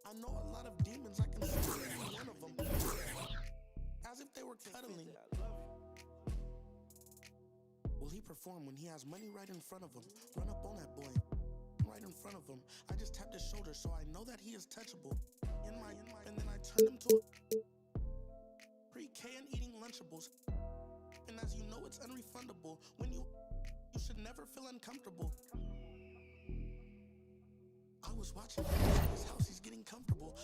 I know a lot of demons, I can see every one of them. As if they were cuddling. Will he perform when he has money right in front of him? Run up on that boy. Right in front of him. I just tapped his shoulder so I know that he is touchable. And then I turned him to a pre-K and eating Lunchables. And as you know, it's unrefundable. When you should never feel uncomfortable. I was watching his house, he's getting comfortable.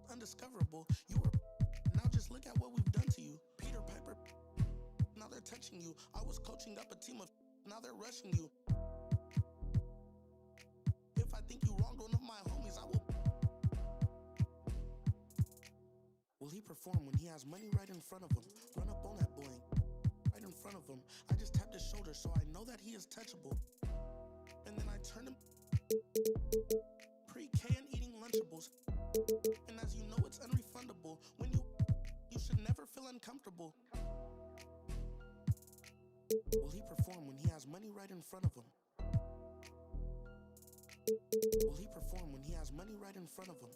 Undiscoverable. You were. Now just look at what we've done to you. Peter Piper. Now they're touching you. I was coaching up a team of. Now they're rushing you. If I think you wronged one of my homies, I will. Will he perform when he has money right in front of him? Run up on that boy. Right in front of him. I just tapped his shoulder so I know that he is touchable. And then I turned him pre-K and eating Lunchables. And as you know, it's unrefundable. When you should never feel uncomfortable. Will he perform when he has money right in front of him? Will he perform when he has money right in front of him?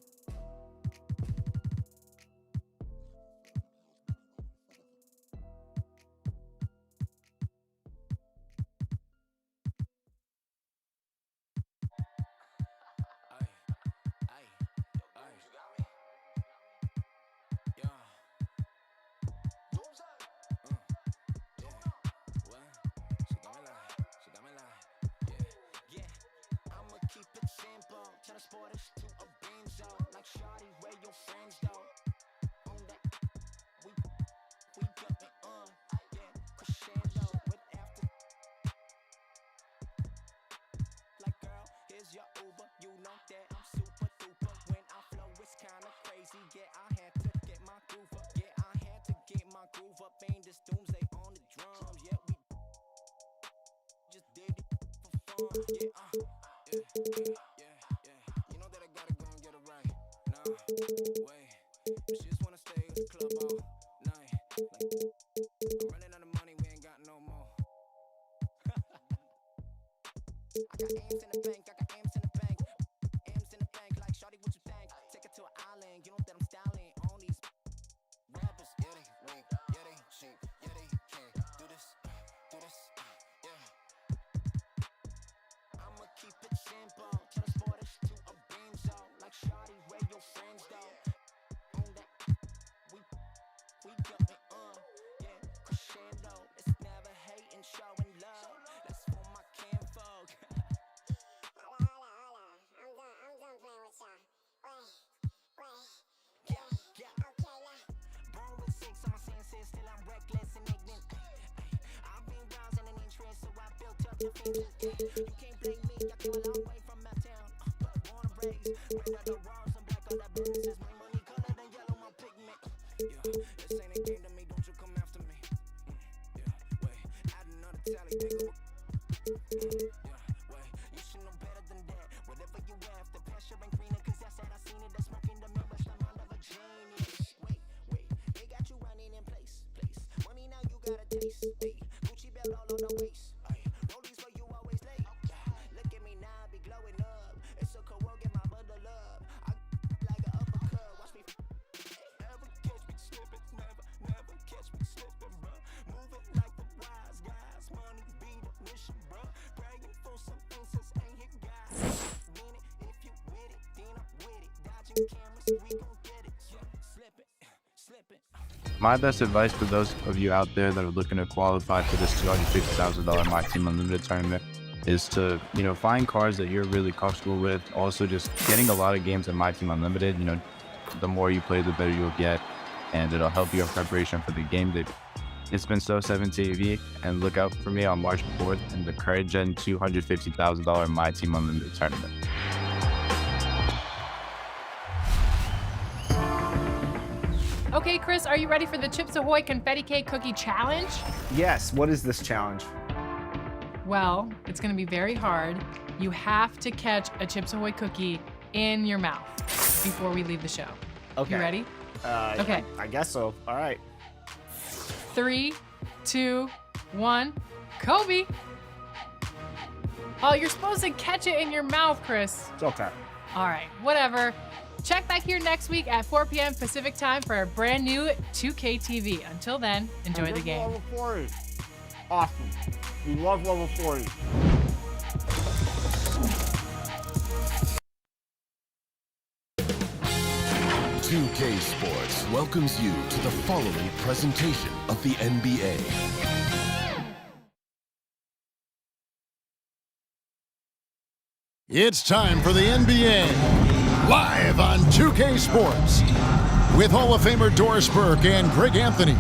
Your Uber, you know that I'm super duper. When I flow, it's kinda crazy. Yeah, I had to get my groove up. Yeah, I had to get my groove up. Ain't this doomsday on the drums? Yeah, we just did it for fun. Yeah, you know that I gotta go and get it right. Nah, wait, but she just wanna stay at the club all night. Like, I'm running out of money, we ain't got no more. I got M's in the bank, I got M's in the bank. M's in the bank, like shawty, what you think? Take it to an island, you know that I'm styling on these rappers. Yeah, they weak, yeah, they cheap, yeah, they can't do this, yeah. I'ma keep it simple, transport us to a benzo. Like shawty, where your friends though? On that, we going yeah, crescendo. It's never hating, showing love. That's for my kinfolk. Born with 6 on my senses, still I'm reckless and ignorant. I've been browsing an interest, so I built up defenses. You can't blame me, I came a long way from uptown. Born and raised, red are the raws and black are the businesses. My money colored and yellow, my pigment. This ain't a game to me, don't you come after me. Wait, add another tally, nigga. Wait, you should know better than that. Whatever you have, the pressure ain't greener, cause that's that I seen it. That's smoking the members, the mind of a genius. Wait, they got you running in place. Money now you got a taste. Gucci belt all on the waist. Rollies where you always late. Look at me now, I be glowing up. It's a cold world, get my mother love. I like an uppercut, watch me. Never catch me slipping, never catch me slipping, bro. Moving like the wise guys, money be the mission, bro. Praying for some answers, ain't hit guys. Mean it, if you with it, then I'm with it. Dodging cameras, we gon' get it. Slip it. My best advice for those of you out there that are looking to qualify for this $250,000 My Team Unlimited tournament is to, find cards that you're really comfortable with. Also, just getting a lot of games in My Team Unlimited. The more you play, the better you'll get, and it'll help you in preparation for the game day. It's been So7TV, and look out for me on March 4th in the current gen $250,000 My Team Unlimited tournament. Okay, Chris, are you ready for the Chips Ahoy Confetti Cake Cookie Challenge? Yes, what is this challenge? Well, it's gonna be very hard. You have to catch a Chips Ahoy cookie in your mouth before we leave the show. Okay. You ready? Okay. I guess so. All right. 3, 2, 1, Kobe. Oh, you're supposed to catch it in your mouth, Chris. It's okay. All right, whatever. Check back here next week at 4 p.m. Pacific time for a brand new 2K TV. Until then, enjoy the game. Level 40. Awesome. We love level 40. .2K Sports welcomes you to the following presentation of the NBA. It's time for the NBA, live on 2K Sports. With Hall of Famer Doris Burke and Greg Anthony,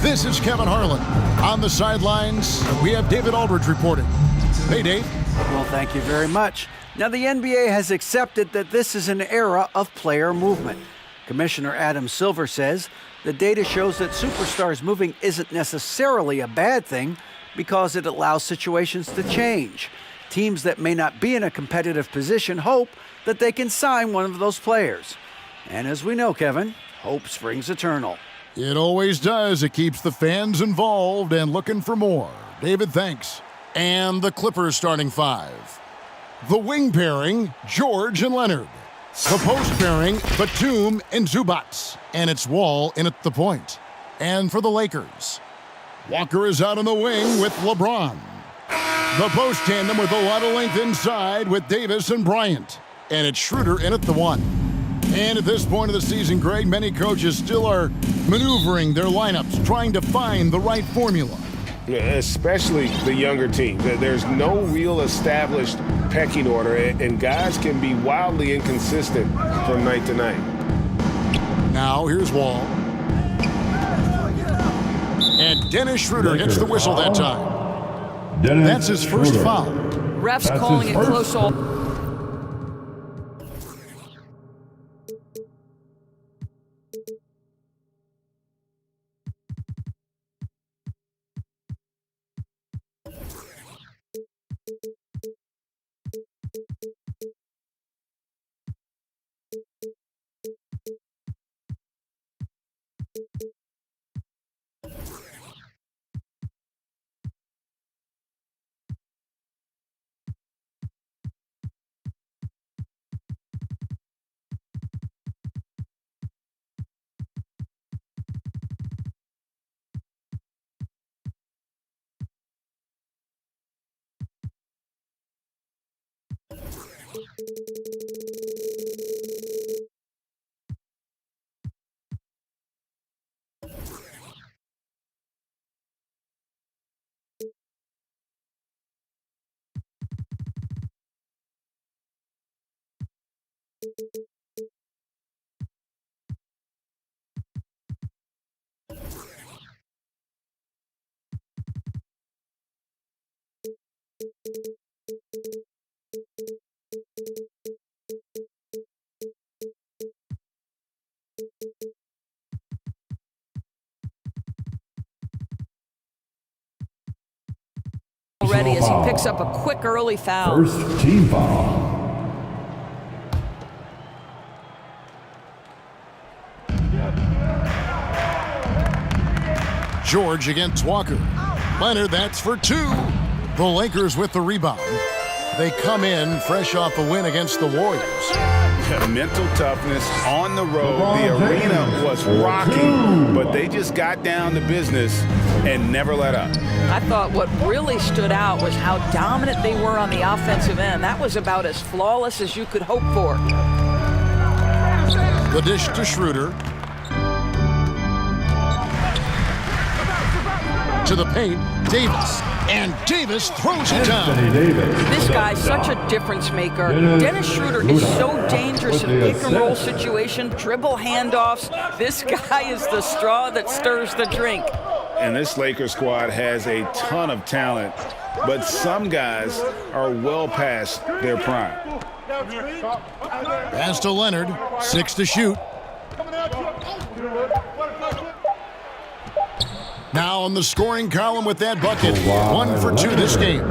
this is Kevin Harlan. On the sidelines, we have David Aldridge reporting. Hey, Dave. Well, thank you very much. Now, the NBA has accepted that this is an era of player movement. Commissioner Adam Silver says the data shows that superstars moving isn't necessarily a bad thing because it allows situations to change. Teams that may not be in a competitive position hope that they can sign one of those players. And as we know, Kevin, hope springs eternal. It always does. It keeps the fans involved and looking for more. David, thanks. And the Clippers starting five. The wing pairing, George and Leonard. The post pairing, Batum and Zubats. And it's Wall in at the point. And for the Lakers, Walker is out on the wing with LeBron. The post tandem with a lot of length inside with Davis and Bryant. And it's Schroeder in at the one. And at this point of the season, Greg, many coaches still are maneuvering their lineups, trying to find the right formula. Especially the younger team. There's no real established pecking order, and guys can be wildly inconsistent from night to night. Now here's Wall. And Dennis Schroeder hits the whistle that time. That's his first foul. Refs calling it close all. Already as he picks up a quick early foul. First team foul. George against Walker. Leonard, that's for two. The Lakers with the rebound. They come in fresh off a win against the Warriors. Mental toughness on the road. The arena was rocking, but they just got down to business and never let up. I thought what really stood out was how dominant they were on the offensive end. That was about as flawless as you could hope for. The dish to Schroeder. To the paint, Davis. And Davis throws it down. This guy's such a difference maker. Dennis Schroeder is so dangerous in pick and roll situation, dribble handoffs. This guy is the straw that stirs the drink. And this Lakers squad has a ton of talent, but some guys are well past their prime. Pass to Leonard, 6 to shoot. Now on the scoring column with that bucket, 1 for 2 this game.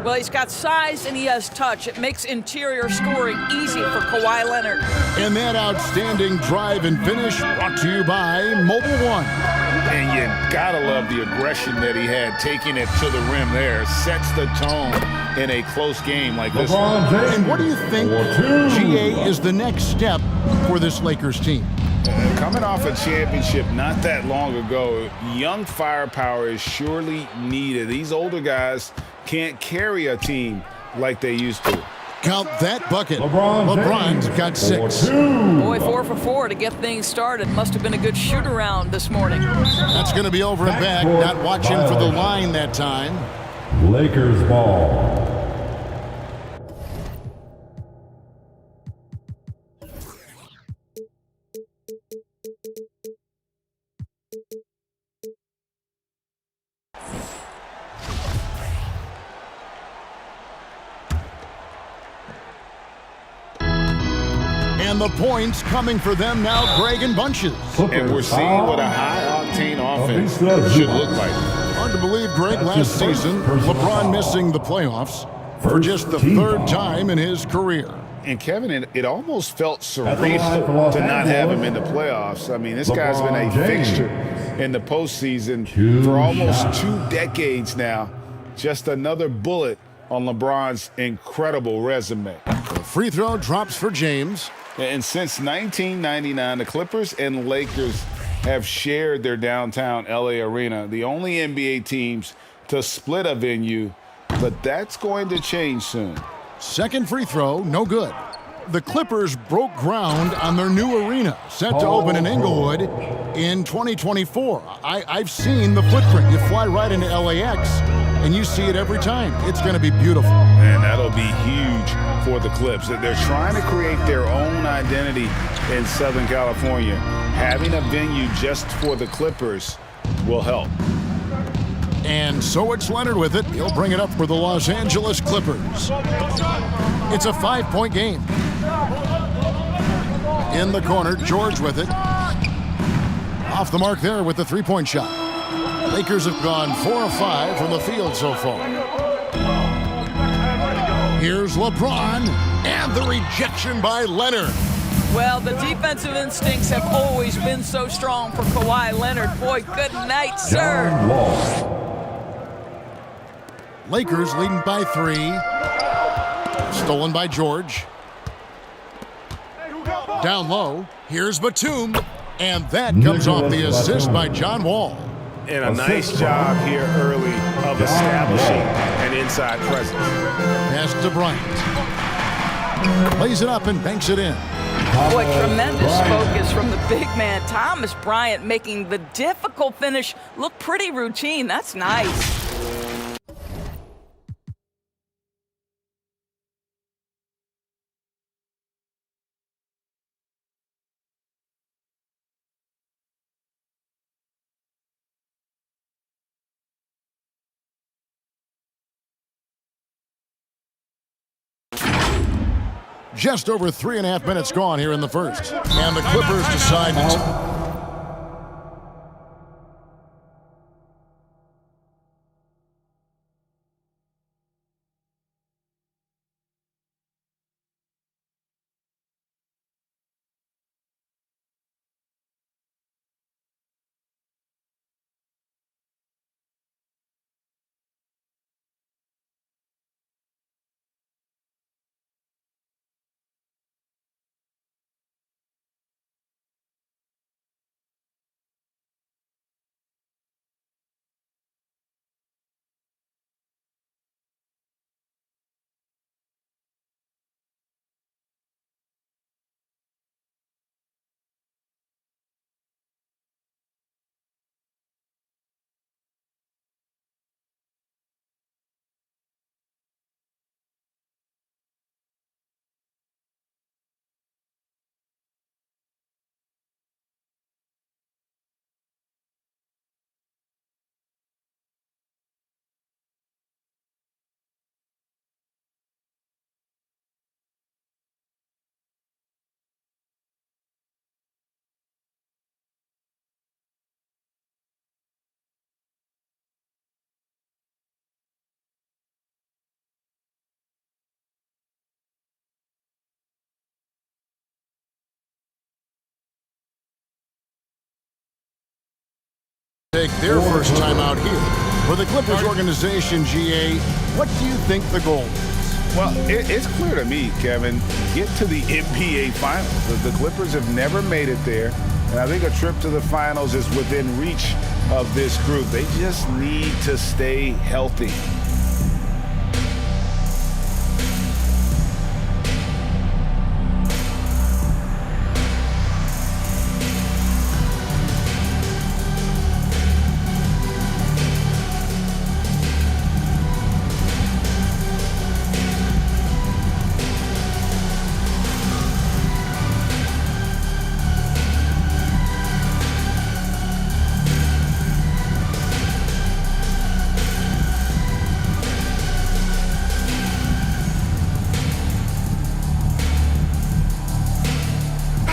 Well, he's got size and he has touch. It makes interior scoring easy for Kawhi Leonard. And that outstanding drive and finish brought to you by Mobile One. And you gotta love the aggression that he had, taking it to the rim there. Sets the tone in a close game like this one. And what do you think, GA, is the next step for this Lakers team? Coming off a championship not that long ago, young firepower is surely needed. These older guys can't carry a team like they used to. Count that bucket. LeBron's got 6. Boy, 4 for 4 to get things started. Must have been a good shoot-around this morning. That's going to be over and back. Not watching for the line that time. Lakers ball. And the points coming for them now, Greg and bunches. And we're seeing what a high-octane offense should look like. Hard to believe, Greg, last season, LeBron missing the playoffs for just the 3rd time in his career. And Kevin, it almost felt surreal to not have him in the playoffs. I mean, this guy's been a fixture in the postseason for almost 2 decades now. Just another bullet on LeBron's incredible resume. The free throw drops for James. And since 1999, the Clippers and Lakers have shared their downtown LA arena, the only NBA teams to split a venue, but that's going to change soon. Second free throw, no good. The Clippers broke ground on their new arena, set to open in Inglewood in 2024. I've seen the footprint. You fly right into LAX, and you see it every time. It's going to be beautiful. And that'll be huge for the Clips. They're trying to create their own identity in Southern California. Having a venue just for the Clippers will help. And so it's Leonard with it. He'll bring it up for the Los Angeles Clippers. It's a 5-point game. In the corner, George with it. Off the mark there with the 3-point shot. Lakers have gone 4 of 5 from the field so far. Here's LeBron, and the rejection by Leonard. Well, the defensive instincts have always been so strong for Kawhi Leonard. Boy, good night, sir. Lakers leading by 3. Stolen by George. Down low, here's Batum, and that comes off the assist by John Wall. And a nice job here early of establishing an inside presence. Pass to Bryant. Lays it up and banks it in. Boy, tremendous focus from the big man, Thomas Bryant, making the difficult finish look pretty routine. That's nice. Just over 3.5 minutes gone here in the first. And the Clippers decide to... take their first time out here. For the Clippers organization, GA, what do you think the goal is? Well, it's clear to me, Kevin, get to the NBA Finals. The Clippers have never made it there, and I think a trip to the Finals is within reach of this group. They just need to stay healthy.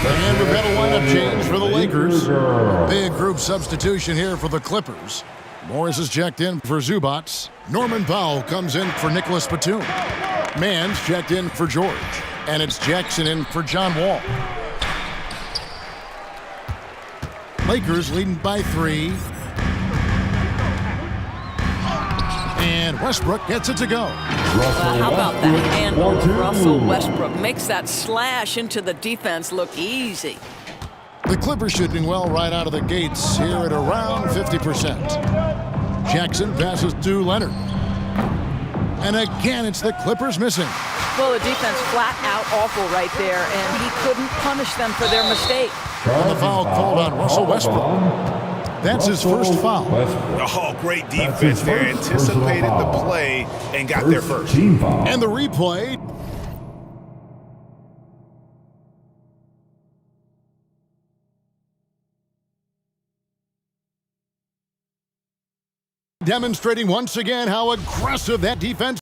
And we've got a lineup change for the Lakers. Big group substitution here for the Clippers. Morris is checked in for Zubats. Norman Powell comes in for Nicholas Batum. Mann's checked in for George. And it's Jackson in for John Wall. Lakers leading by 3. And Westbrook gets it to go. How about that handle of Russell Westbrook? Makes that slash into the defense look easy. The Clippers shooting well right out of the gates here at around 50%. Jackson passes to Leonard. And again, it's the Clippers missing. Well, the defense flat out awful right there, and he couldn't punish them for their mistake. And the foul called on Russell Westbrook. That's his first foul. Oh, great defense there. Anticipated the play and got there first. And the replay. Demonstrating once again how aggressive that defense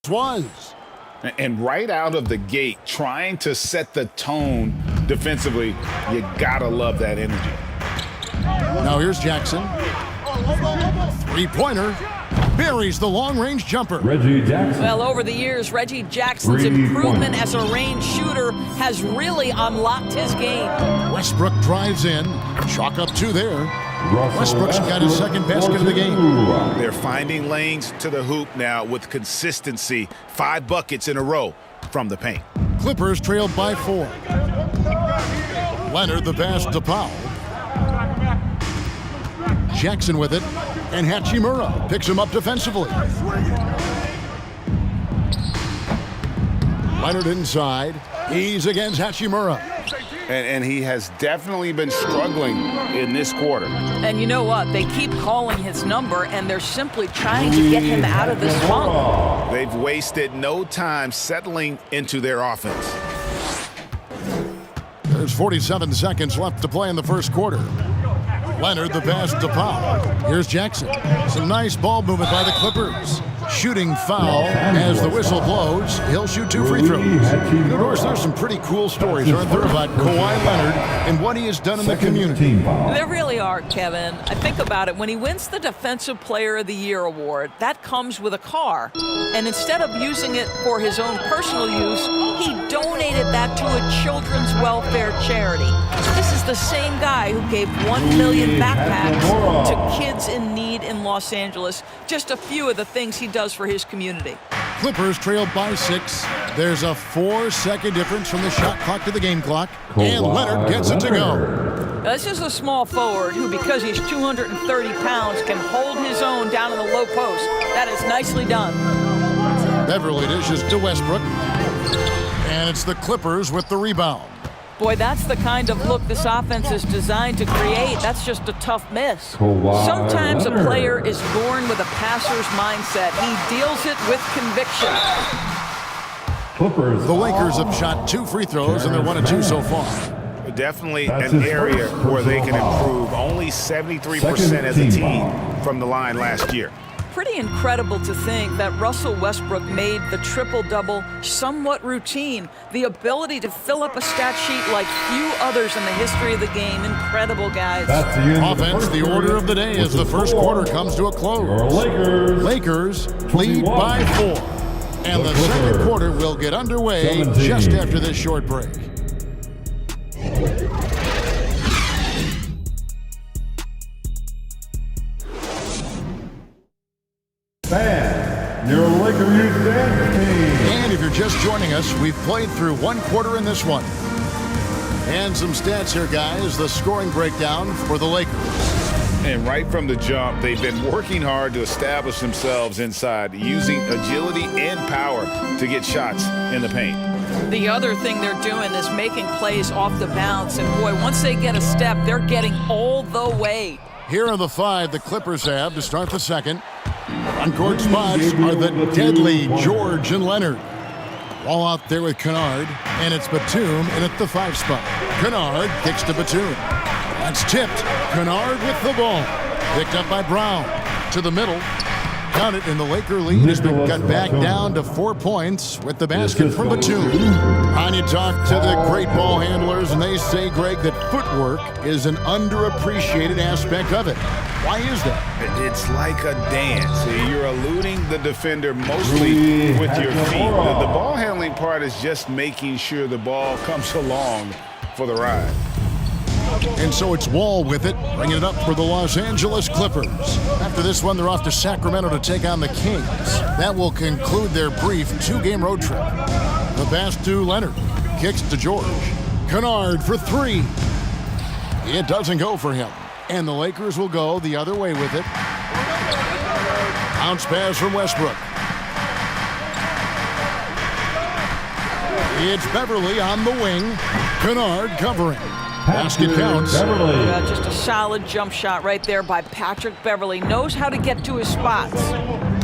was. And right out of the gate, trying to set the tone defensively, you gotta love that energy. Now here's Jackson. Three-pointer. Buries the long-range jumper. Reggie Jackson. Well, over the years, Reggie Jackson's improvement as a range shooter has really unlocked his game. Westbrook drives in. Chalk up 2 there. Westbrook's got his second basket of the game. They're finding lanes to the hoop now with consistency. 5 buckets in a row from the paint. Clippers trailed by 4. Leonard the pass to Powell. Jackson with it, and Hachimura picks him up defensively. Leonard inside. He's against Hachimura. And he has definitely been struggling in this quarter. And you know what? They keep calling his number, and they're simply trying to get him out of this funk. They've wasted no time settling into their offense. There's 47 seconds left to play in the first quarter. Leonard the pass to Powell. Here's Jackson. Some nice ball movement by the Clippers. Shooting foul as the whistle blows. He'll shoot 2 free throws. You know, Doris, there's some pretty cool stories, aren't there, about Kawhi Leonard and what he has done in the community. There really are, Kevin. I think about it. When he wins the Defensive Player of the Year award, that comes with a car. And instead of using it for his own personal use, he donated that to a children's welfare charity. So this is the same guy who gave 1 million backpacks to kids in need in Los Angeles. Just a few of the things he does for his community. Clippers trailed by 6. There's a 4-second difference from the shot clock to the game clock. And Leonard gets it to go. This is a small forward who, because he's 230 pounds, can hold his own down in the low post. That is nicely done. Beverly dishes to Westbrook. And it's the Clippers with the rebound. Boy, that's the kind of look this offense is designed to create. That's just a tough miss. Sometimes a player is born with a passer's mindset. He deals it with conviction. The Lakers have shot 2 free throws, and they're 1 of 2 so far. Definitely an area where they can improve. Only 73% as a team from the line last year. Pretty incredible to think that Russell Westbrook made the triple-double somewhat routine. The ability to fill up a stat sheet like few others in the history of the game. Incredible, guys. Offense, the order of the day as the first quarter comes to a close. Lakers lead by 4. And the second quarter will get underway just after this short break. Your Laker Youth Dance Team. And if you're just joining us, we've played through 1 quarter in this one. And some stats here, guys. The scoring breakdown for the Lakers. And right from the jump, they've been working hard to establish themselves inside, using agility and power to get shots in the paint. The other thing they're doing is making plays off the bounce. And boy, once they get a step, they're getting all the way. Here are the 5 the Clippers have to start the second. On-court spots are the deadly George and Leonard. Wall out there with Kennard, and it's Batum in at the 5 spot. Kennard kicks to Batum. That's tipped. Kennard with the ball. Picked up by Brown. To the middle. Count it, and the Laker lead has been cut back down to 4 points with the basket from Batum. And you talk to the great ball handlers, and they say, Greg, that footwork is an underappreciated aspect of it. Why is that? It's like a dance. You're eluding the defender mostly with your feet. The ball handling part is just making sure the ball comes along for the ride. And so it's Wall with it, bringing it up for the Los Angeles Clippers. After this one, they're off to Sacramento to take on the Kings. That will conclude their brief 2-game road trip. The pass to Leonard. Kicks to George. Kennard for 3. It doesn't go for him. And the Lakers will go the other way with it. Bounce pass from Westbrook. It's Beverly on the wing. Kennard covering. Basket counts. Just a solid jump shot right there by Patrick Beverly. Knows how to get to his spots.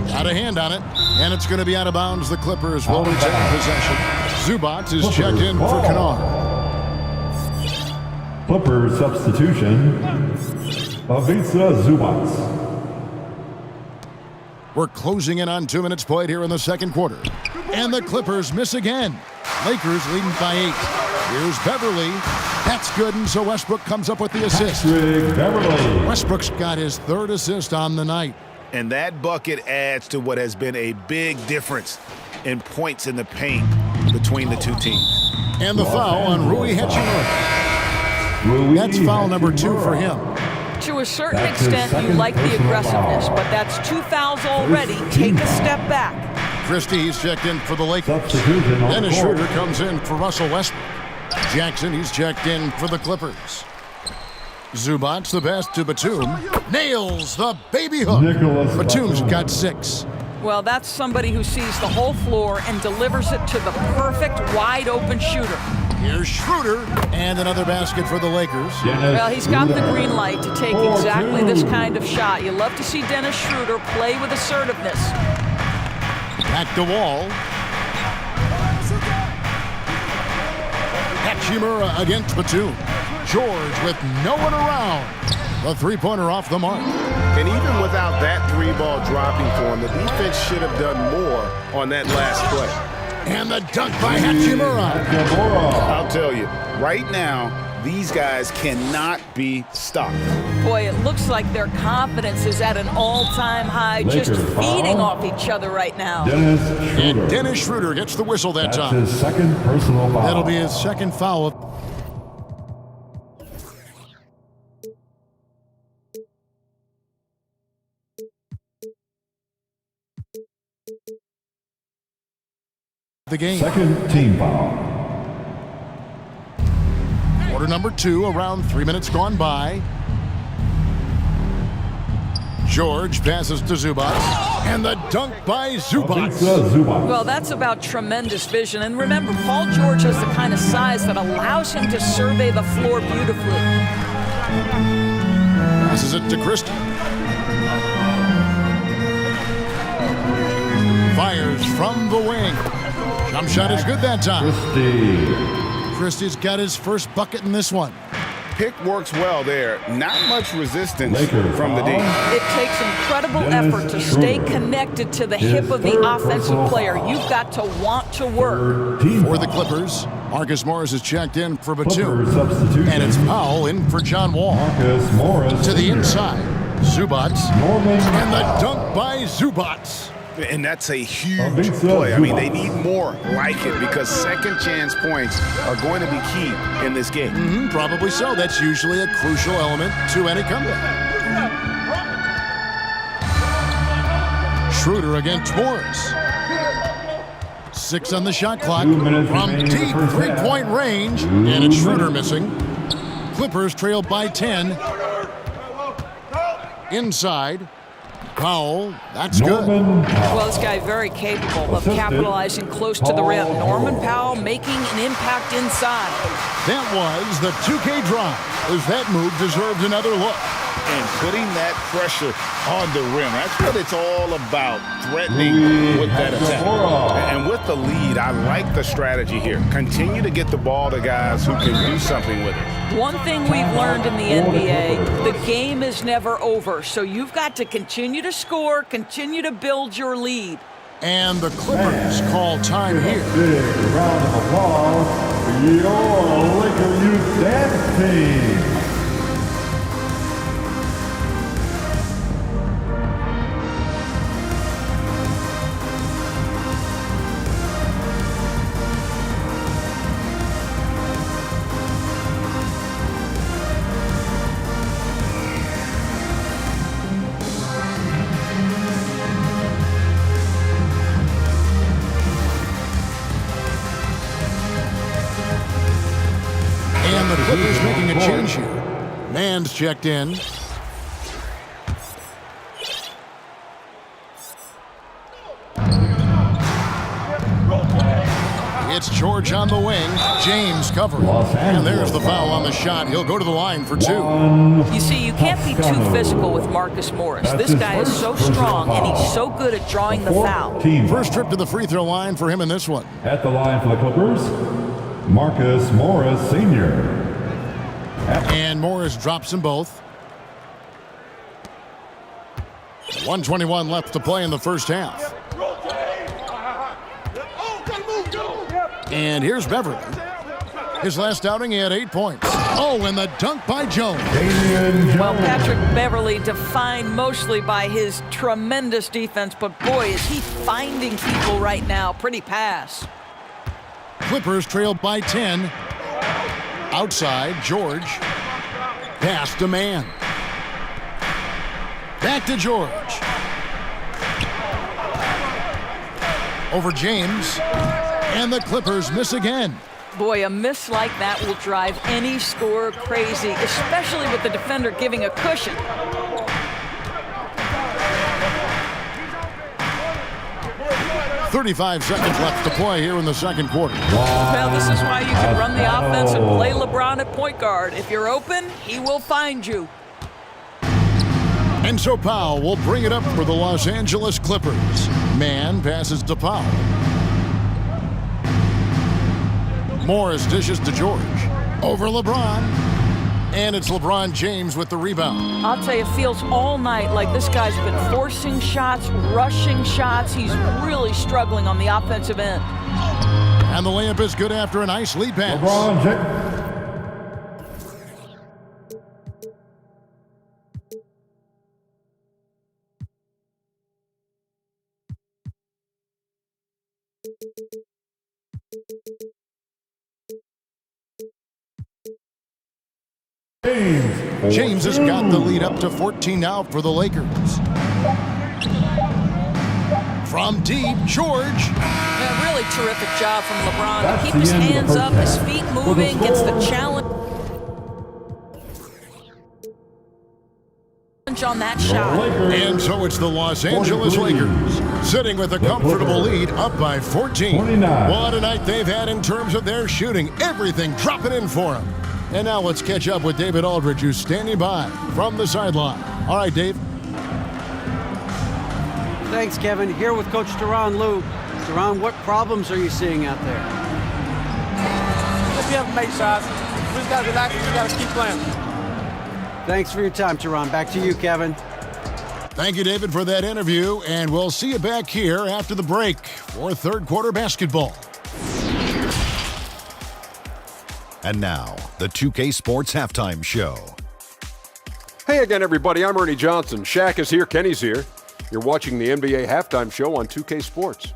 Got a hand on it, and it's going to be out of bounds. The Clippers will retain possession. Zubac is checked in for Kennard. Clippers substitution. Ivica Zubac. We're closing in on 2 minutes played here in the second quarter. And the Clippers miss again. Lakers leading by 8. Here's Beverly. That's good, and so Westbrook comes up with the assist. Westbrook's got his 3rd assist on the night. And that bucket adds to what has been a big difference in points in the paint between the two teams. And the foul on Rui Hachimura. That's foul number 2 for him. To a certain extent, you like the aggressiveness, but that's 2 fouls already. Take a step back. Christie, he's checked in for the Lakers. Dennis Schroeder comes in for Russell Westbrook. Jackson, he's checked in for the Clippers. Zubac's the best to Batum. Nails the baby hook. Batum's got 6. Well, that's somebody who sees the whole floor and delivers it to the perfect wide-open shooter. Here's Schroeder, and another basket for the Lakers. Well, he's got the green light to take exactly this kind of shot. You love to see Dennis Schroeder play with assertiveness. Back to Wall. Hachimura against Batum. George with no one around. The three-pointer off the mark. And even without that 3-ball dropping for him, the defense should have done more on that last play. And the dunk by Hachimura. I'll tell you, right now, these guys cannot be stopped. Boy, it looks like their confidence is at an all-time high, just feeding off each other right now. And Dennis Schroeder gets the whistle that time. His 2nd personal foul. That'll be his 2nd foul. The game. 2nd team foul. Quarter number 2, around 3 minutes gone by. George passes to Zubac, and the dunk by Zubac. Well, that's about tremendous vision. And remember, Paul George has the kind of size that allows him to survey the floor beautifully. Passes it to Christie. Fires from the wing. Jump shot is good that time. Christie's got his first bucket in this one. Pick works well there. Not much resistance from the D. It takes incredible effort to stay connected to the hip of the offensive player. You've got to want to work. For the Clippers, Marcus Morris is checked in for Batum. And it's Powell in for John Wall. To the inside, Zubac. And the dunk by Zubac. And that's a huge play. I mean, they need more like it because second chance points are going to be key in this game. Probably so. That's usually a crucial element to any comeback. Schroeder against Morris. 6 on the shot clock. From deep 3-point range. And it's Schroeder missing. Clippers trail by 10. Inside. Powell, that's good. Well, this guy very capable of capitalizing close to the rim. Norman Powell making an impact inside. That was the 2K drive, as that move deserved another look. And putting that pressure on the rim. That's what it's all about, threatening with that attack. And with the lead, I like the strategy here. Continue to get the ball to guys who can do something with it. One thing we've learned in the NBA, the game is never over. So you've got to continue to score, continue to build your lead. And the Clippers call time here. Big round of applause for your Laker Youth Dance Team. And the Clippers making a change here. Mann's checked in. It's George on the wing. James covering. And there's the foul on the shot. He'll go to the line for 2. You see, you can't be too physical with Marcus Morris. This guy is so strong, and he's so good at drawing the foul. First trip to the free throw line for him in this one. At the line for the Clippers, Marcus Morris Sr. And Morris drops them both. 1:21 left to play in the first half. And here's Beverly. His last outing, he had 8 points. Oh, and the dunk by Jones. Well, Patrick Beverly defined mostly by his tremendous defense, but boy, is he finding people right now. Pretty pass. Clippers trailed by 10. Outside, George. Pass to man. Back to George. Over James. And the Clippers miss again. Boy, a miss like that will drive any scorer crazy, especially with the defender giving a cushion. 35 seconds left to play here in the second quarter. Well, this is why you can run the offense and play LeBron at point guard. If you're open, he will find you. And so Powell will bring it up for the Los Angeles Clippers. Man passes to Powell. Morris dishes to George. Over LeBron. And it's LeBron James with the rebound. I'll tell you, it feels all night like this guy's been forcing shots, rushing shots. He's really struggling on the offensive end. And the layup is good after a nice lead pass. LeBron James. James has got the lead up to 14 now for the Lakers. From deep, George. Yeah, really terrific job from LeBron to keep his hands up, his feet moving, gets the challenge on that shot. And so it's the Los Angeles Lakers sitting with a comfortable lead up by 14. What a night they've had in terms of their shooting. Everything dropping in for them. And now let's catch up with David Aldridge, who's standing by from the sideline. All right, Dave. Thanks, Kevin. Here with Coach Duran Lou. Duran, what problems are you seeing out there? We have to make shots. We just got to relax and we got to keep playing. Thanks for your time, Duran. Back to you, Kevin. Thank you, David, for that interview. And we'll see you back here after the break for third quarter basketball. And now, the 2K Sports Halftime Show. Hey again, everybody. I'm Ernie Johnson. Shaq is here. Kenny's here. You're watching the NBA Halftime Show on 2K Sports.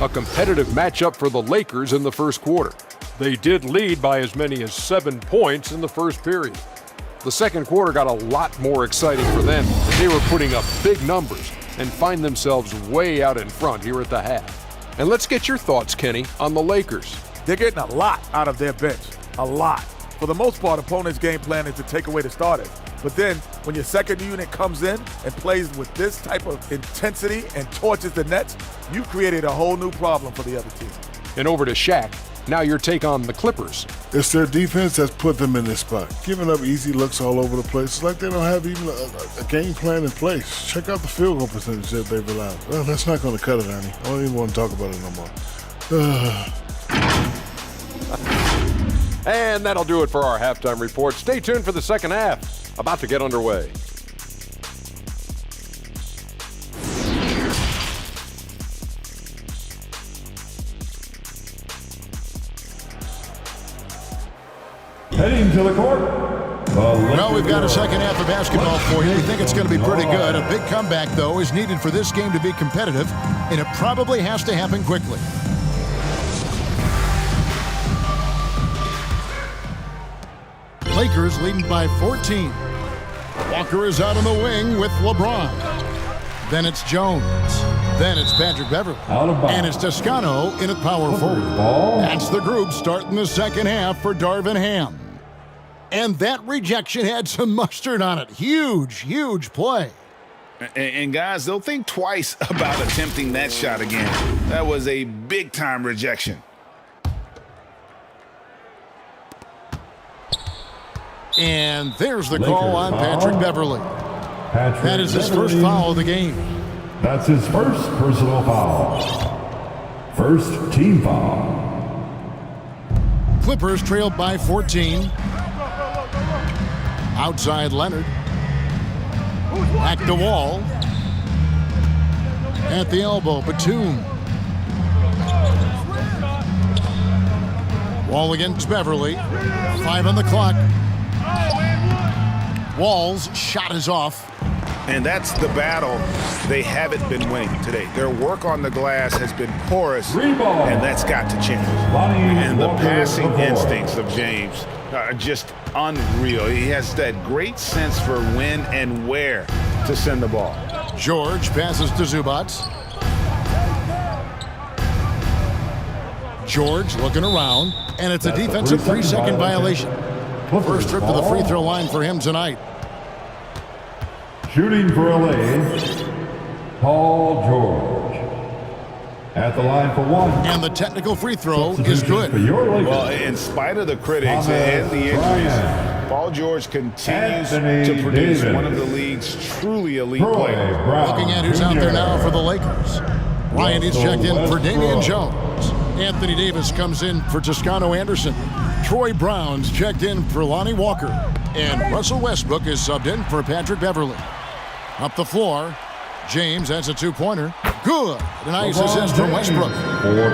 A competitive matchup for the Lakers in the first quarter. They did lead by as many as 7 points in the first period. The second quarter got a lot more exciting for them. They were putting up big numbers and find themselves way out in front here at the half. And let's get your thoughts, Kenny, on the Lakers. They're getting a lot out of their bench. A lot. For the most part, opponents' game plan is to take away the starters. But then, when your second unit comes in and plays with this type of intensity and torches the nets, you created a whole new problem for the other team. And over to Shaq. Now your take on the Clippers. It's their defense that's put them in this spot. Giving up easy looks all over the place. It's like they don't have even a game plan in place. Check out the field goal percentage that they've allowed. Well, that's not going to cut it, Ernie. I don't even want to talk about it no more. And that'll do it for our halftime report. Stay tuned for the second half. About to get underway. Heading to the court. Well, we've got a second half of basketball for you. We think it's going to be pretty good. A big comeback, though, is needed for this game to be competitive, and it probably has to happen quickly. Lakers leading by 14. Walker is out on the wing with LeBron. Then it's Jones. Then it's Patrick Beverly. And it's Toscano in at power forward. That's the group starting the second half for Darvin Ham. And that rejection had some mustard on it. Huge, huge play. And guys, they'll think twice about attempting that shot again. That was a big-time rejection. And there's the call on Patrick Beverly. That is his first foul of the game. That's his first personal foul. First team foul. Clippers trailed by 14. Outside Leonard. Back to Wall. At the elbow, Batum. Wall against Beverly. 5 on the clock. Wall's shot is off. And that's the battle they haven't been winning today. Their work on the glass has been porous, and that's got to change. And the passing instincts of James are just unreal. He has that great sense for when and where to send the ball. George passes to Zubac. George looking around, and it's a defensive 3-second violation. First trip to the free throw line for him tonight. Shooting for LA, Paul George. At the line for 1. And the technical free throw is good. Well, in spite of the critics and the injuries, Paul George continues to produce one of the league's truly elite players. Looking at who's out there now for the Lakers. Ryan is checked in for Damian Jones. Anthony Davis comes in for Toscano Anderson. Troy Brown's checked in for Lonnie Walker. And Russell Westbrook is subbed in for Patrick Beverly. Up the floor, James has a 2-pointer. Good. A nice assist from Westbrook.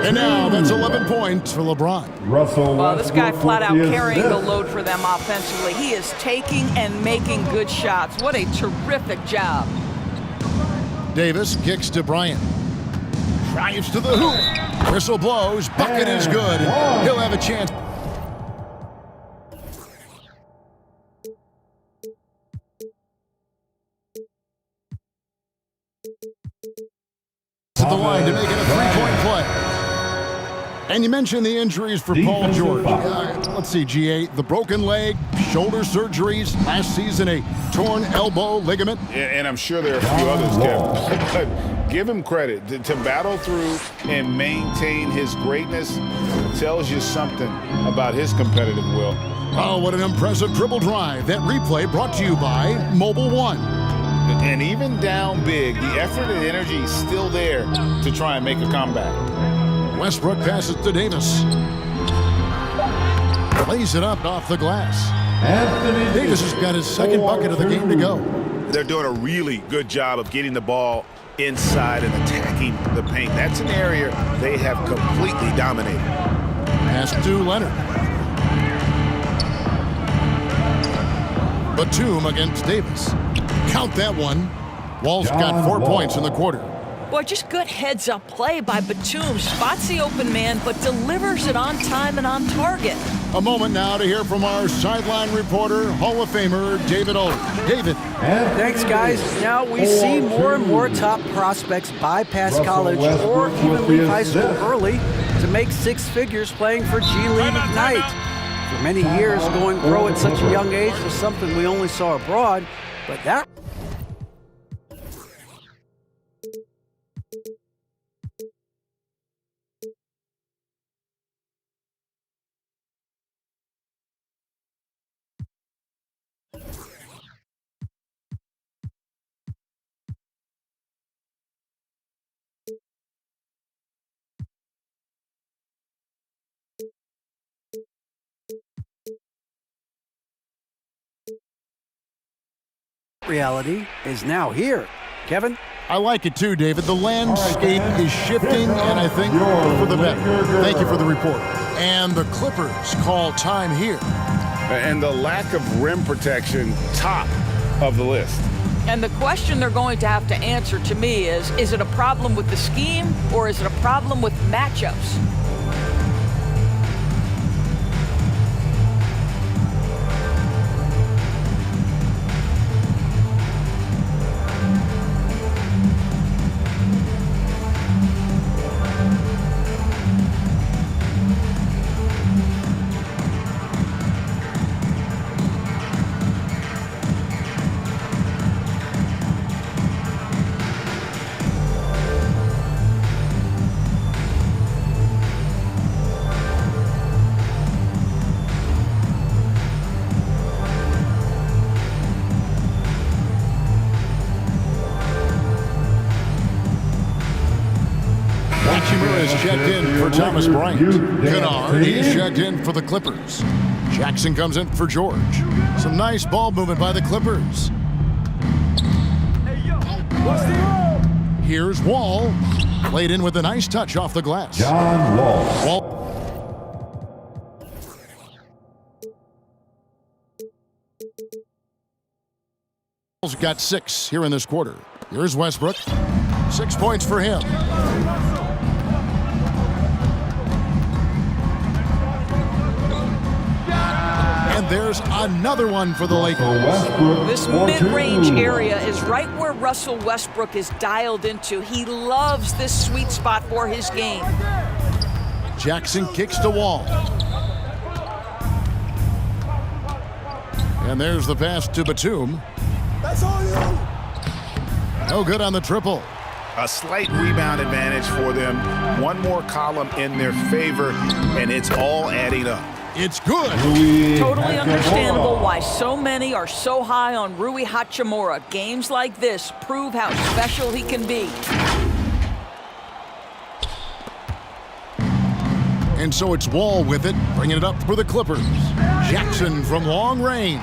And now that's 11 points for LeBron. Well, this guy flat out carrying the load for them offensively. He is taking and making good shots. What a terrific job. Davis kicks to Bryant. Drives to the hoop. Whistle blows. Bucket is good. He'll have a chance. To the line to make it a 3-point play. And you mentioned the injuries for Paul George. Let's see, G8, the broken leg, shoulder surgeries, last season a torn elbow ligament. And I'm sure there are a few others, Kevin. But give him credit. To battle through and maintain his greatness tells you something about his competitive will. Oh, what an impressive dribble drive. That replay brought to you by Mobile One. And even down big, the effort and energy is still there to try and make a comeback. Westbrook passes to Davis. Lays it up off the glass. Davis has got his second bucket of the game to go. They're doing a really good job of getting the ball inside and attacking the paint. That's an area they have completely dominated. Pass to Leonard. Batum against Davis. Count that one. Wall's got 4 points in the quarter. Boy, just good heads-up play by Batum. Spots the open man, but delivers it on time and on target. A moment now to hear from our sideline reporter, Hall of Famer, David Older. David. Thanks, guys. Now we see more and more top prospects bypass college or even leave high school early to make 6 figures playing for G League Ignite. For many years, going pro at such a young age was something we only saw abroad, but that... reality is now here. Kevin? I like it too, David. The landscape is shifting, and I think for the better. Thank you for the report. And the Clippers call time here. And the lack of rim protection, top of the list. And the question they're going to have to answer to me is it a problem with the scheme or is it a problem with matchups? Is checked in for Thomas Bryant. Kennard, he's checked in for the Clippers. Jackson comes in for George. Some nice ball movement by the Clippers. Here's Wall. Played in with a nice touch off the glass. John Wall. Wall's got 6 here in this quarter. Here's Westbrook. 6 points for him. And there's another one for the Lakers. This mid-range area is right where Russell Westbrook is dialed into. He loves this sweet spot for his game. Jackson kicks to Wall. And there's the pass to Batum. That's all you. No good on the triple. A slight rebound advantage for them. One more column in their favor, and it's all adding up. It's good. Totally understandable why so many are so high on Rui Hachimura. Games like this prove how special he can be. And so it's Wall with it, bringing it up for the Clippers. Jackson from long range.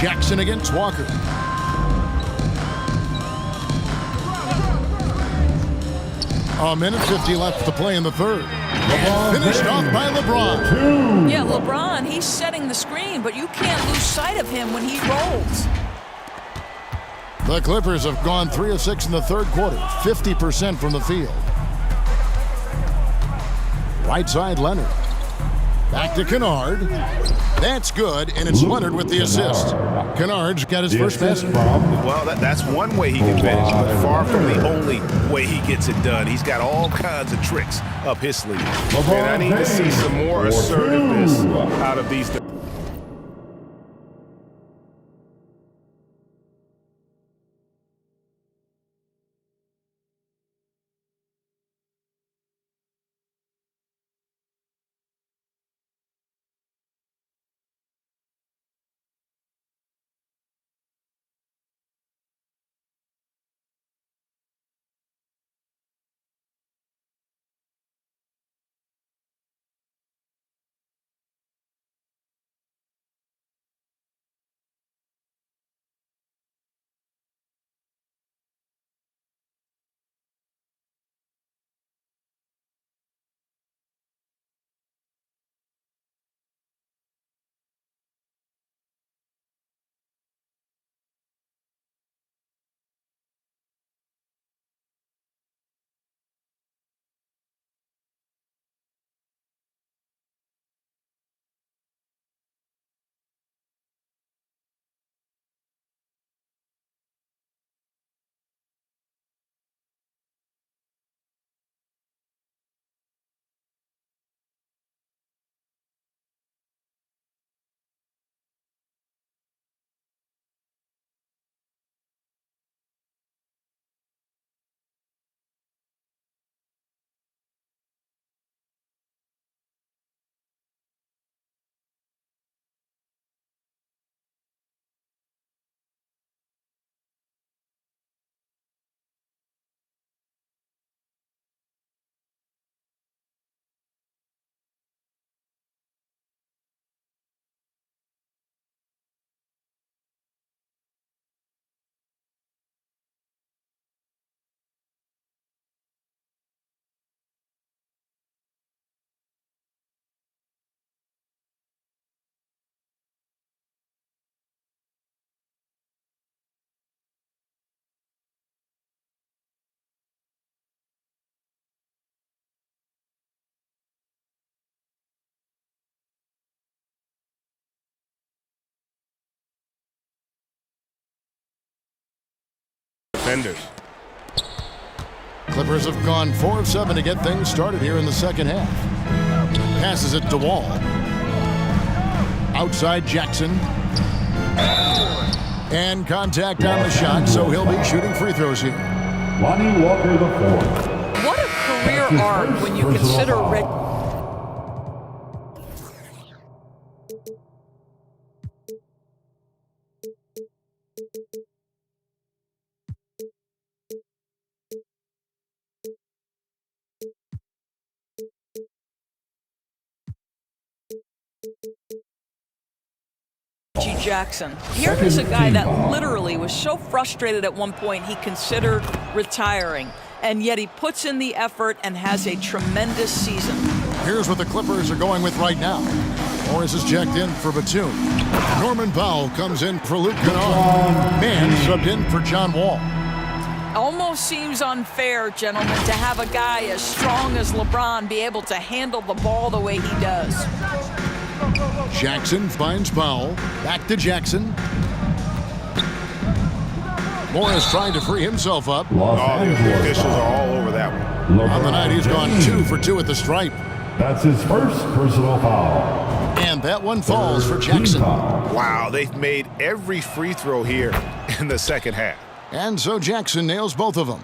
Jackson against Walker. A minute 50 left to play in the third. And finished off by LeBron. Yeah, LeBron, he's setting the screen, but you can't lose sight of him when he rolls. The Clippers have gone 3 of 6 in the third quarter, 50% from the field. Right side, Leonard. Back to Kennard. That's good, and it's Leonard with the assist. Kennard's got his first basket. Well, that's one way he can finish, but far from the only way he gets it done. He's got all kinds of tricks up his sleeve. And I need to see some more assertiveness out of these. Defenders. Clippers have gone 4 of 7 to get things started here in the second half. Passes it to Wall. Outside Jackson. And contact on the shot, so he'll be shooting free throws here. Lonnie Walker IV. What a career arc when you consider Red. Jackson. Here is a guy that literally was so frustrated at one point he considered retiring, and yet he puts in the effort and has a tremendous season. Here's what the Clippers are going with right now. Morris is checked in for Batum. Norman Powell comes in for Luke Kennard. Man subbed in for John Wall. Almost seems unfair, gentlemen, to have a guy as strong as LeBron be able to handle the ball the way he does. Jackson finds Powell. Back to Jackson. Morris trying to free himself up. The officials are all over that one. On the night, he's gone 2 for 2 at the stripe. That's his first personal foul. And that one falls for Jackson. Wow, they've made every free throw here in the second half. And so Jackson nails both of them.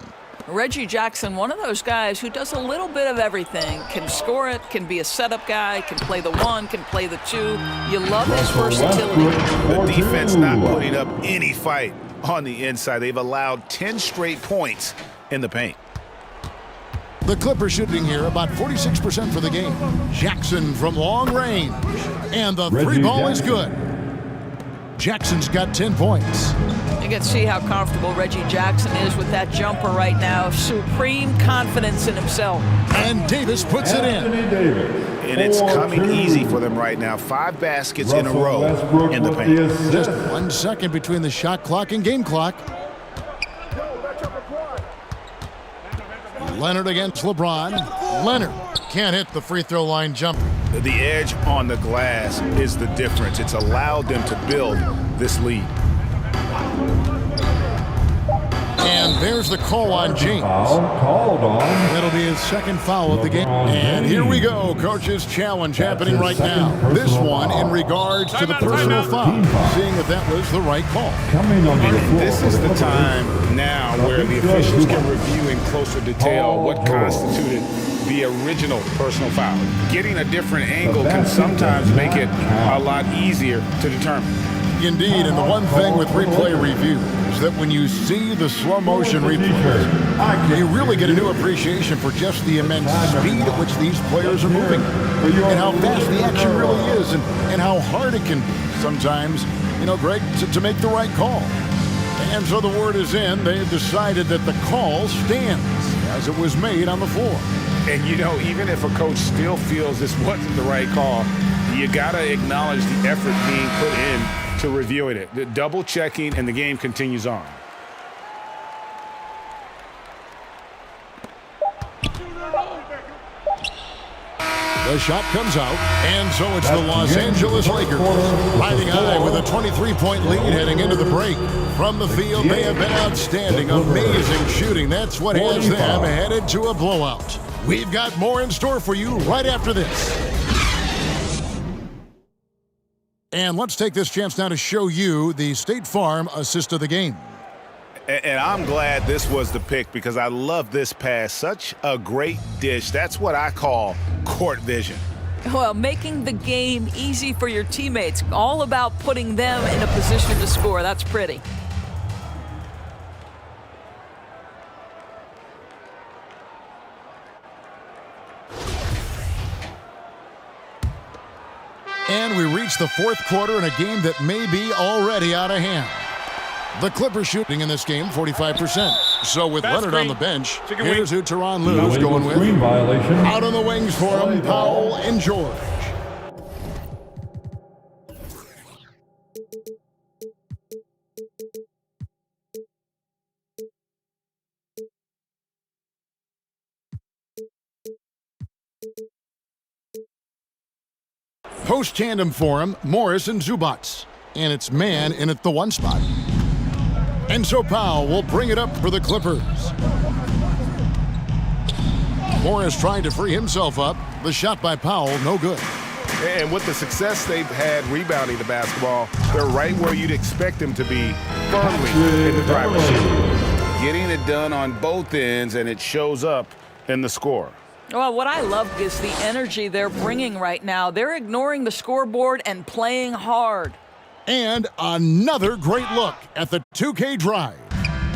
Reggie Jackson, one of those guys who does a little bit of everything. Can score it, can be a setup guy, can play the 1, can play the 2. You love his versatility. The defense not putting up any fight on the inside. They've allowed 10 straight points in the paint. The Clippers shooting here about 46% for the game. Jackson from long range. And the three ball is good. Jackson's got 10 points. You can see how comfortable Reggie Jackson is with that jumper right now. Supreme confidence in himself. And Davis puts it in. And it's coming easy for them right now. 5 baskets in a row in the paint. Just 1 second between the shot clock and game clock. Leonard against LeBron. Leonard can't hit the free throw line jumper. The edge on the glass is the difference. It's allowed them to build this lead. And there's the call on James. Called on. That'll be his second foul of the game. And here we go. Coach's challenge happening right now. This one in regards to the personal foul. Seeing if that was the right call. This is the time now where the officials can review in closer detail what constituted the original personal foul. Getting a different angle can sometimes make it a lot easier to determine. Indeed, and the one thing with replay review is that when you see the slow motion replays, you really get a new appreciation for just the immense speed at which these players are moving, and how fast the action really is, and how hard it can be sometimes, Greg, to make the right call. And so the word is in. They've decided that the call stands as it was made on the floor. And even if a coach still feels this wasn't the right call, you got to acknowledge the effort being put in to reviewing it. The double checking, and the game continues on. The shot comes out, and so it's the Los Angeles Lakers riding high with a 23-point lead heading into the break. From the field, they have been outstanding, amazing shooting. That's what has them headed to a blowout. We've got more in store for you right after this. And let's take this chance now to show you the State Farm assist of the game. And I'm glad this was the pick because I love this pass. Such a great dish. That's what I call court vision. Well, making the game easy for your teammates. All about putting them in a position to score. That's pretty. And we reach the fourth quarter in a game that may be already out of hand. The Clippers shooting in this game 45%. So with Leonard on the bench, here's who Tyronn Lue's going with. Out on the wings for him, Powell and George. Post tandem for him, Morris and Zubats. And it's man in at the 1 spot. And so Powell will bring it up for the Clippers. Morris trying to free himself up. The shot by Powell, no good. And with the success they've had rebounding the basketball, they're right where you'd expect them to be, firmly in the driver's seat. Getting it done on both ends, and it shows up in the score. Well, what I love is the energy they're bringing right now. They're ignoring the scoreboard and playing hard. And another great look at the 2K drive.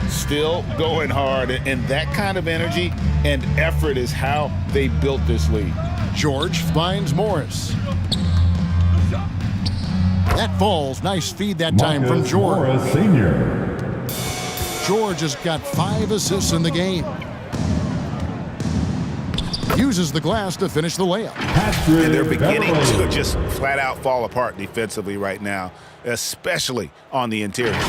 Still going hard, and that kind of energy and effort is how they built this lead. George finds Morris. That falls. Nice feed that time from George. Morris Sr. George has got 5 assists in the game. Uses the glass to finish the layup. And they're beginning to just flat out fall apart defensively right now, especially on the interior.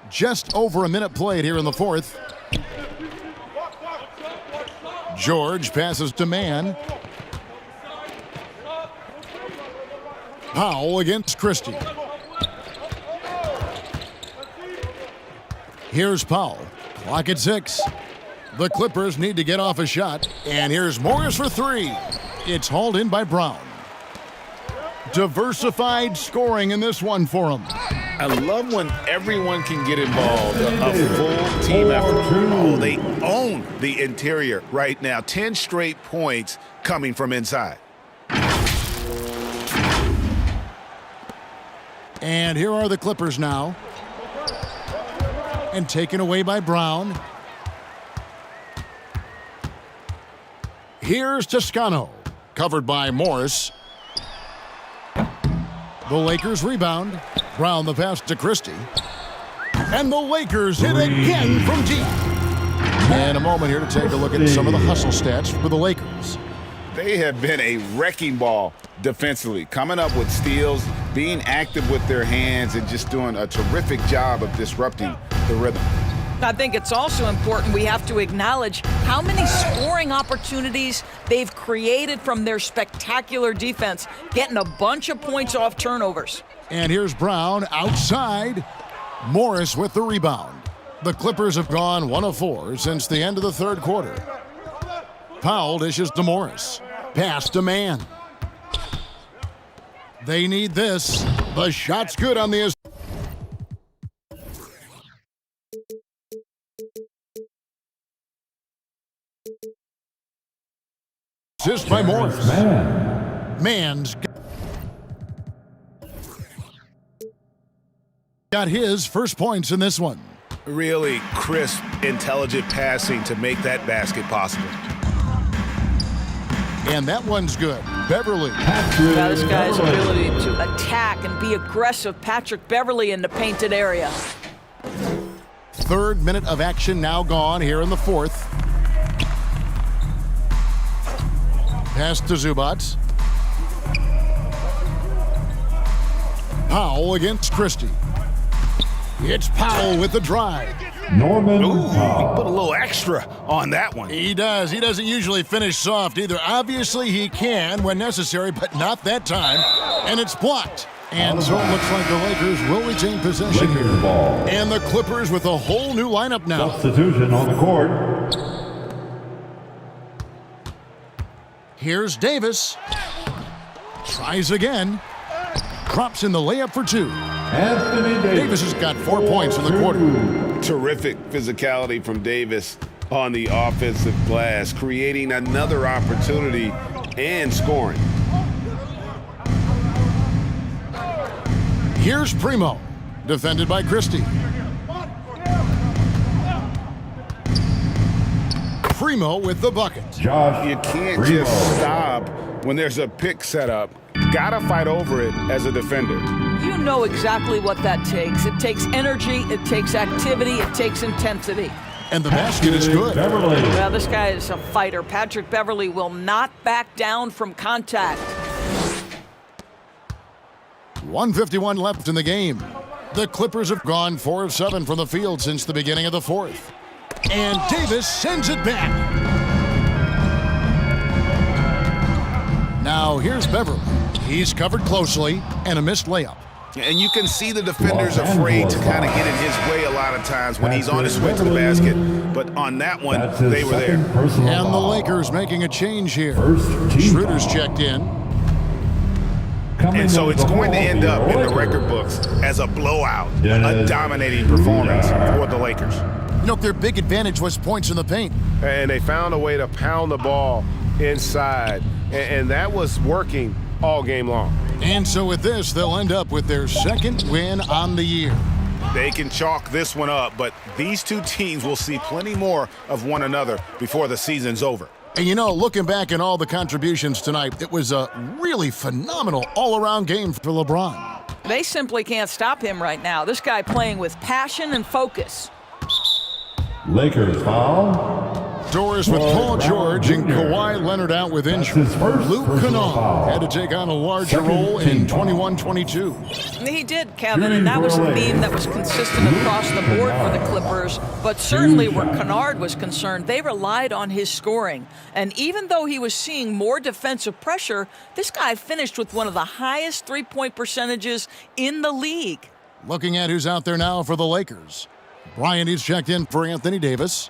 Just over a minute played here in the fourth. George passes to Mann. Powell against Christie. Here's Powell. Clock at 6. The Clippers need to get off a shot. And here's Morris for 3. It's hauled in by Brown. Diversified scoring in this one for him. I love when everyone can get involved. A full team effort. Oh, they own the interior right now. 10 straight points coming from inside. And here are the Clippers now. And taken away by Brown. Here's Toscano, covered by Morris. The Lakers rebound. Brown the pass to Christie. And the Lakers hit again from deep. And a moment here to take a look at some of the hustle stats for the Lakers. They have been a wrecking ball defensively, coming up with steals, being active with their hands, and just doing a terrific job of disrupting the rhythm. I think it's also important we have to acknowledge how many scoring opportunities they've created from their spectacular defense, getting a bunch of points off turnovers. And here's Brown outside. Morris with the rebound. The Clippers have gone 1 of 4 since the end of the third quarter. Powell dishes to Morris. Pass to Mann. They need this. The shot's good on the assist by Morris. Mann's got his first points in this one. Really crisp, intelligent passing to make that basket possible. And that one's good. Beverly. Now this guy's ability to attack and be aggressive. Patrick Beverly in the painted area. Third minute of action now gone here in the fourth. Pass to Zubac. Powell against Christie. It's Powell with the drive. Norman. Ooh, he put a little extra on that one. He does. He doesn't usually finish soft either. Obviously, he can when necessary, but not that time. And it's blocked. And so it looks like the Lakers will retain possession here. Ball. And the Clippers with a whole new lineup now. Substitution on the court. Here's Davis. Tries again. Drops in the layup for 2. Anthony Davis has got 4 points in the quarter. Terrific physicality from Davis on the offensive glass, creating another opportunity and scoring. Here's Primo, defended by Christie. Primo with the bucket. Josh You can't Primo. just stop when there's a pick set up. Gotta fight over it as a defender. You know exactly what that takes. It takes energy, it takes activity, it takes intensity. And the basket is good. Beverly. Well, this guy is a fighter. Patrick Beverly will not back down from contact. 1:51 left in the game. The Clippers have gone 4 of 7 from the field since the beginning of the fourth. And Davis sends it back. Now here's Beverly. He's covered closely and a missed layup. And you can see the defenders afraid to kind of get in his way a lot of times when he's on his way to the basket. But on that one, they were there. And the Lakers making a change here. Schroeder's checked in. And so it's going to end up in the record books as a blowout, a dominating performance for the Lakers. You know, their big advantage was points in the paint. And they found a way to pound the ball inside. And that was working all game long. And so with this, they'll end up with their second win on the year. They can chalk this one up, but these two teams will see plenty more of one another before the season's over. And you know, looking back at all the contributions tonight, it was a really phenomenal all-around game for LeBron. They simply can't stop him right now. This guy playing with passion and focus. Lakers foul. Doors with Paul George and Kawhi Leonard out with injury. Luke Kennard had to take on a larger role in 21-22. He did, Kevin, and that was a theme that was consistent across the board for the Clippers. But certainly where Kennard was concerned, they relied on his scoring. And even though he was seeing more defensive pressure, this guy finished with one of the highest three-point percentages in the league. Looking at who's out there now for the Lakers. Brian is checked in for Anthony Davis.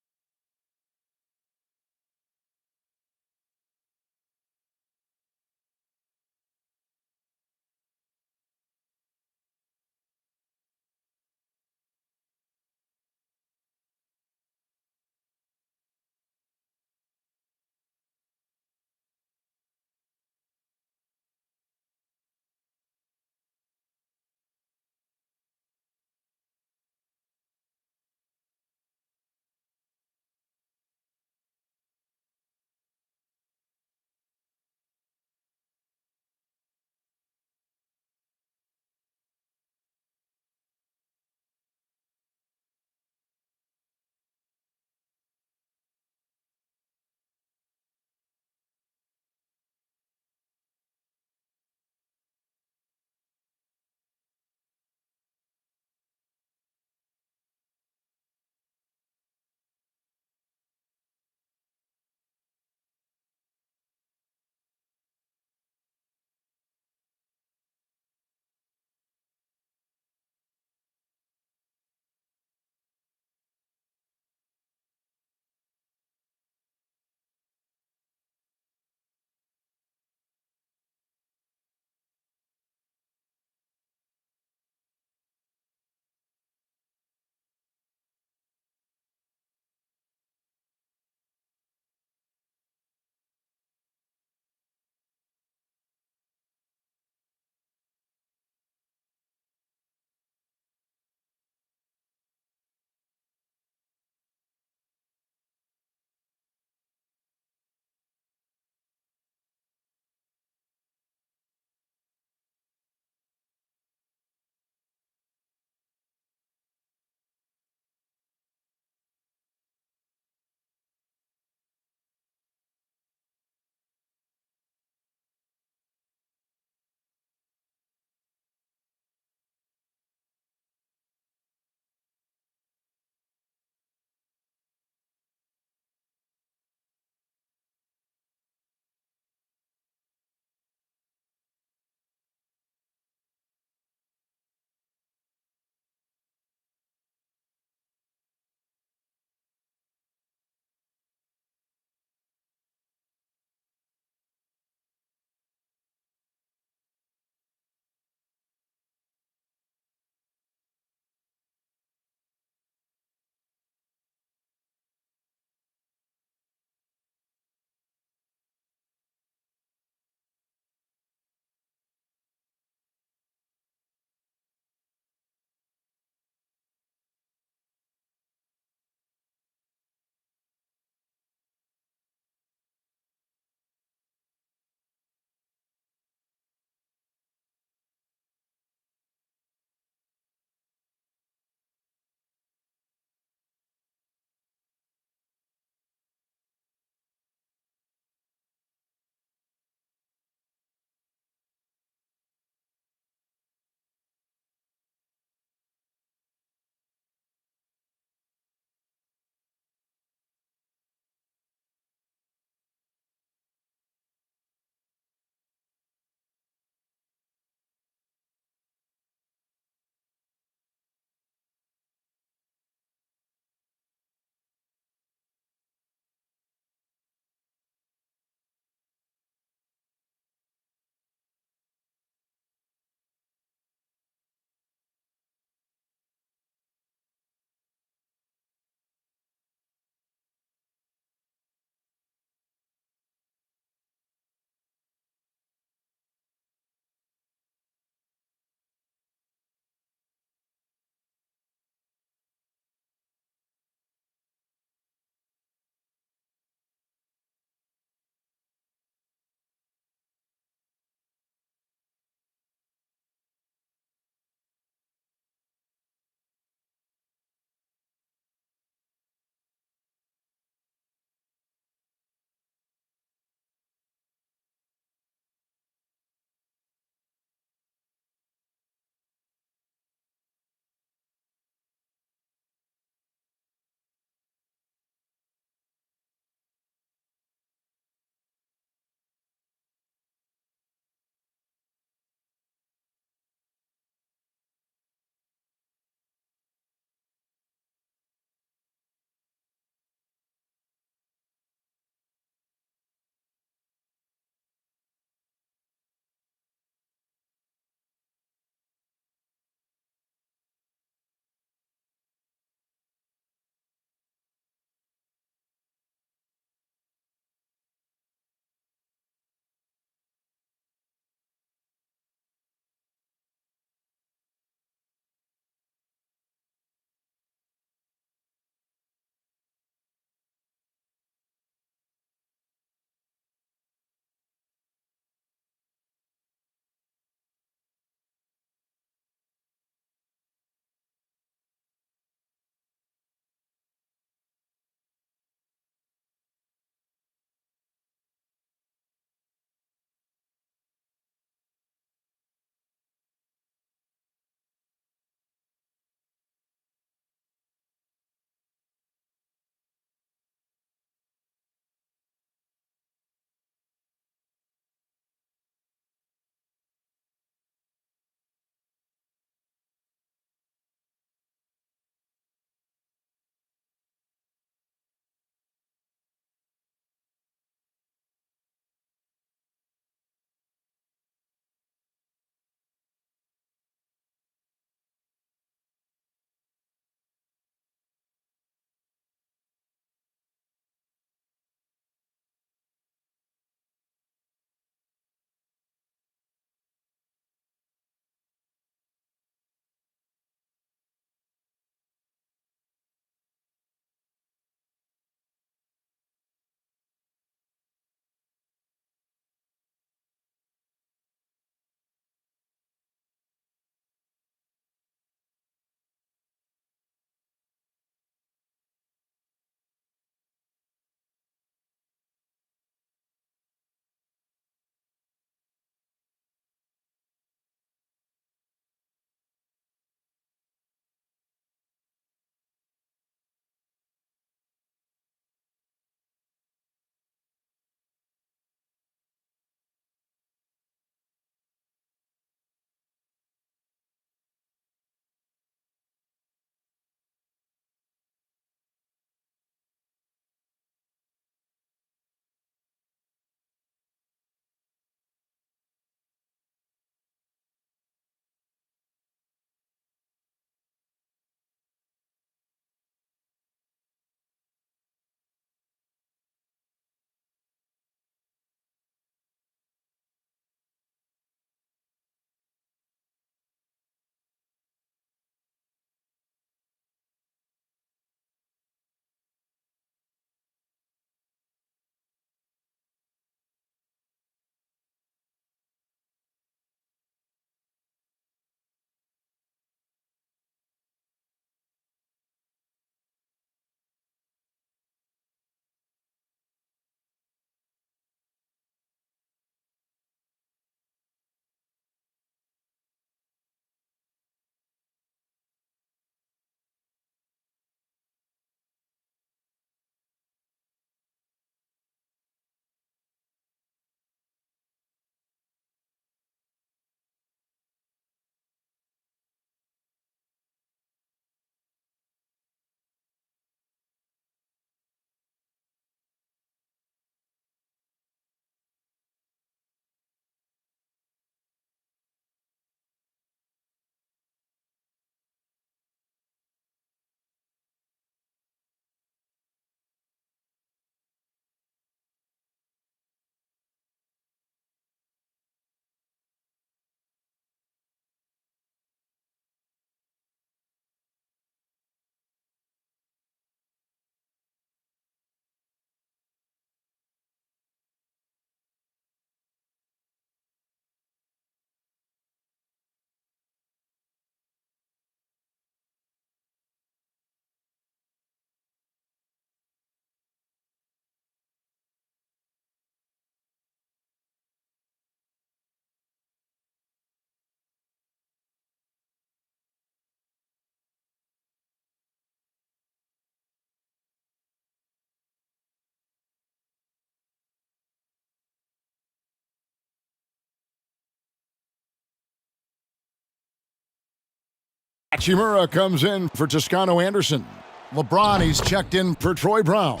Hachimura comes in for Toscano Anderson. LeBron, he's checked in for Troy Brown.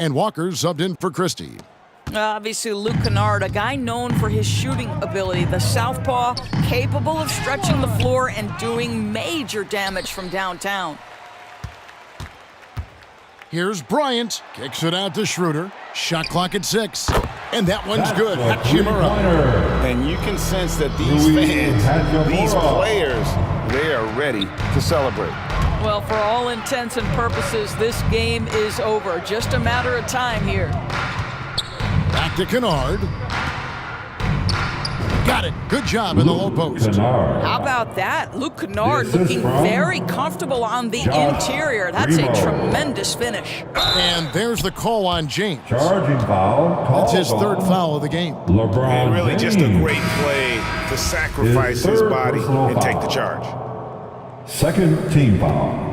And Walker subbed in for Christie. Obviously, Luke Kennard, a guy known for his shooting ability, the southpaw, capable of stretching the floor and doing major damage from downtown. Here's Bryant, kicks it out to Schroeder. Shot clock at 6, and that one's good. Hachimura. And you can sense that these fans, these players, they are ready to celebrate. Well, for all intents and purposes, this game is over. Just a matter of time here. Back to Kennard. Got it. Good job in the low post. How about that? Luke Kennard looking very comfortable on the interior. That's a tremendous finish. And there's the call on James. Charging foul. That's his third foul of the game. And really just a great play to sacrifice his body and take the charge. Second team foul.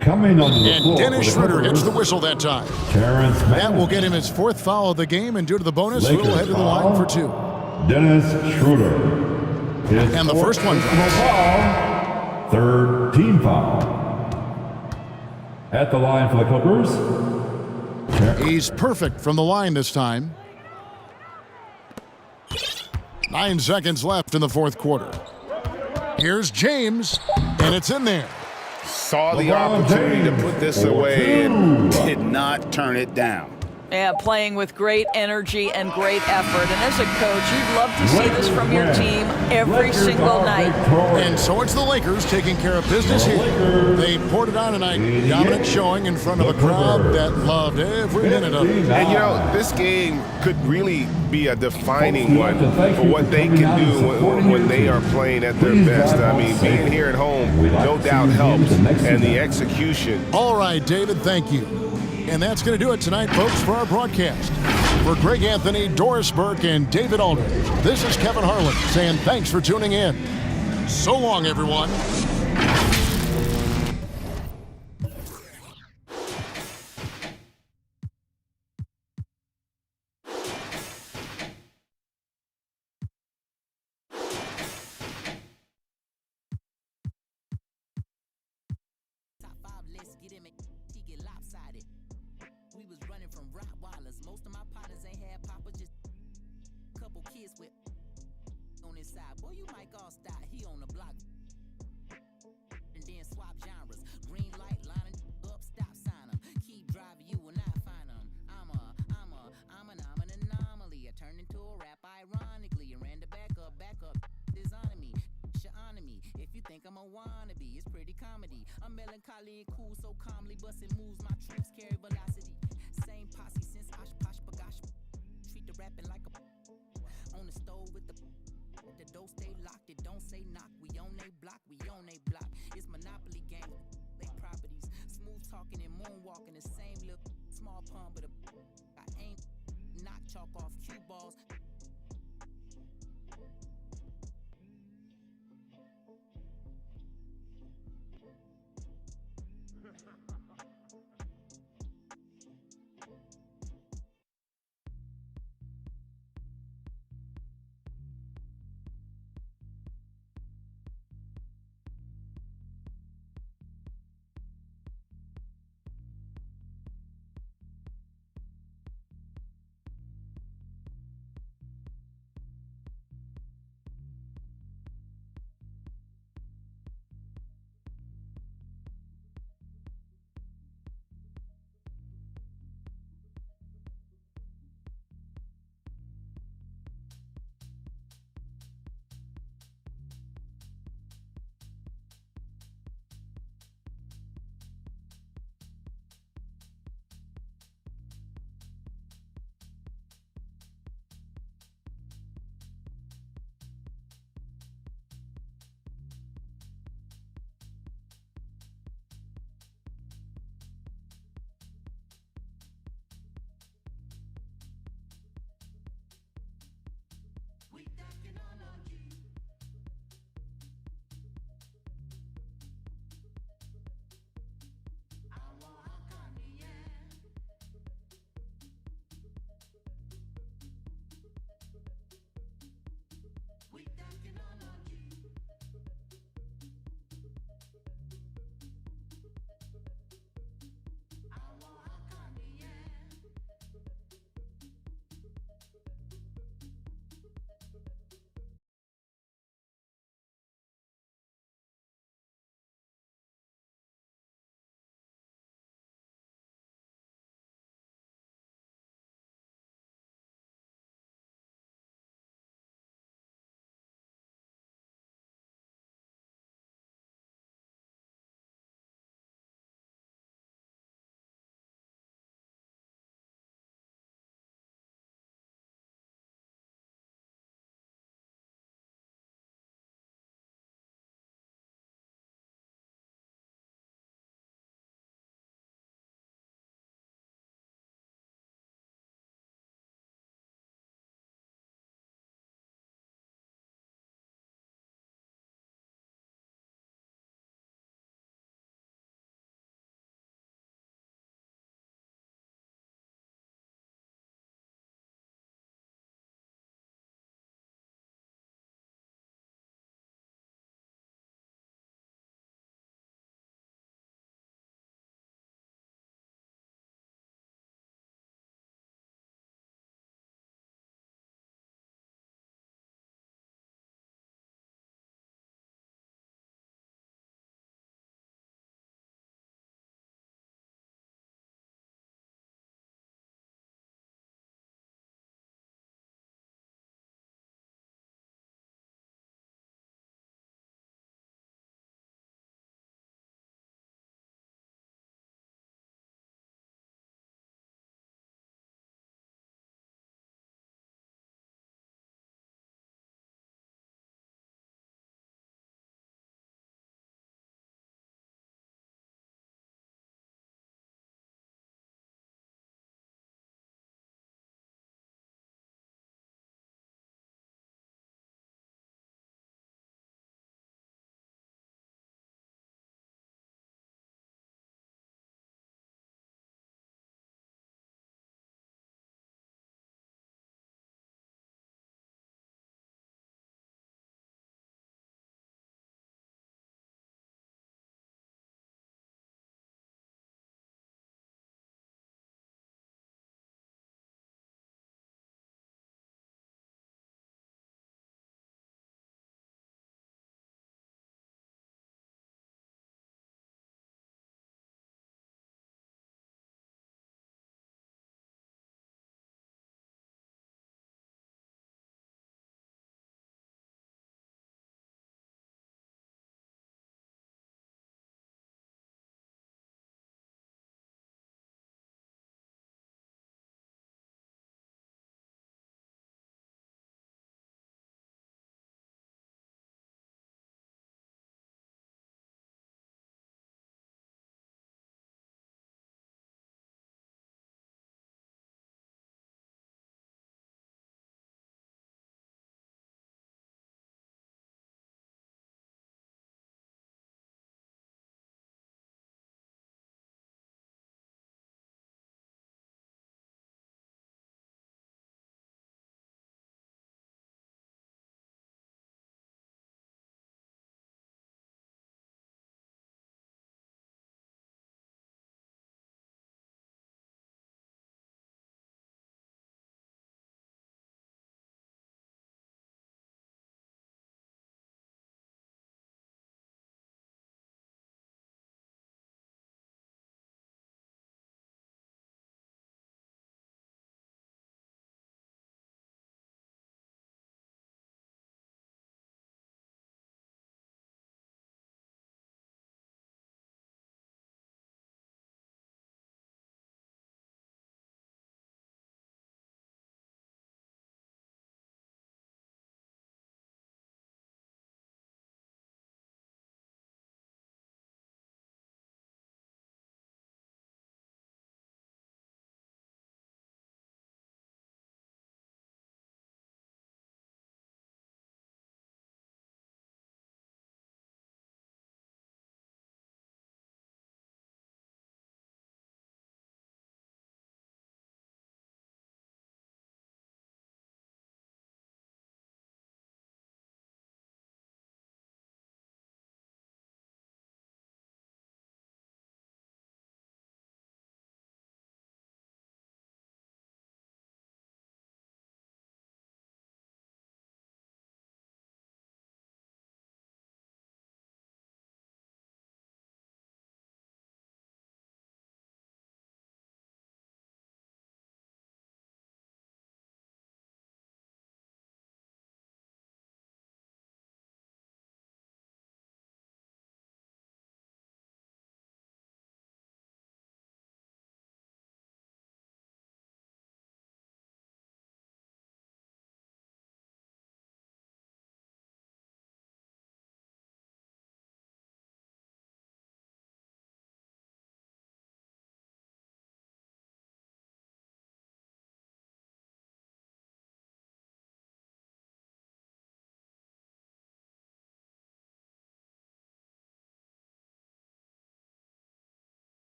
Coming on the floor. And Dennis Schroeder gets the whistle that time. That will get him his fourth foul of the game, and due to the bonus, he'll head to the line for 2. Dennis Schroeder. And the first one. Foul. Third team foul. At the line for the Clippers. He's perfect from the line this time. 9 seconds left in the fourth quarter. Here's James, and it's in there. Saw the opportunity to put this away and did not turn it down. Yeah, playing with great energy and great effort. And as a coach, you'd love to see this from your team every single night. And so it's the Lakers taking care of business here. They poured it on tonight. Dominant showing in front of a crowd that loved every minute of it. And, you know, this game could really be a defining one for what they can do when they are playing at their best. I mean, being here at home no doubt helps, and the execution. All right, David, thank you. And that's going to do it tonight, folks, for our broadcast. For Greg Anthony, Doris Burke, and David Aldridge, this is Kevin Harlan saying thanks for tuning in. So long, everyone. Melancholy and cool, so calmly busting moves. My troops carry velocity. Same posse since Osh Posh Bagash. Treat the rapping like a on the stove with the door stay locked. It don't say knock. We on they block. We on they block. It's Monopoly game. They properties. Smooth talking and moonwalking. The same little small pun, but I ain't knock chalk off cue balls.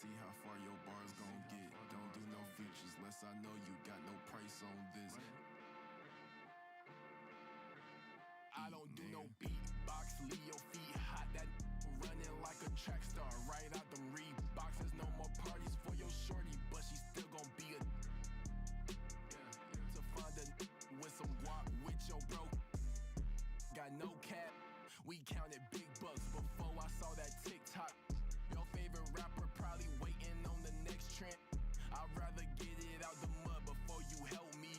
see how far your bars gon' get. Don't do no features, less I know you got no price on this. I don't do no beatbox, leave your feet hot. That running like a track star, right out them Reeboks. There's no more parties for your shorty, but she still gon' be a to find a with some guap with your bro. Got no cap, we counted big bucks before I saw that TikTok. Your favorite rapper probably waiting on the next trend. I'd rather get it out the mud before you help me.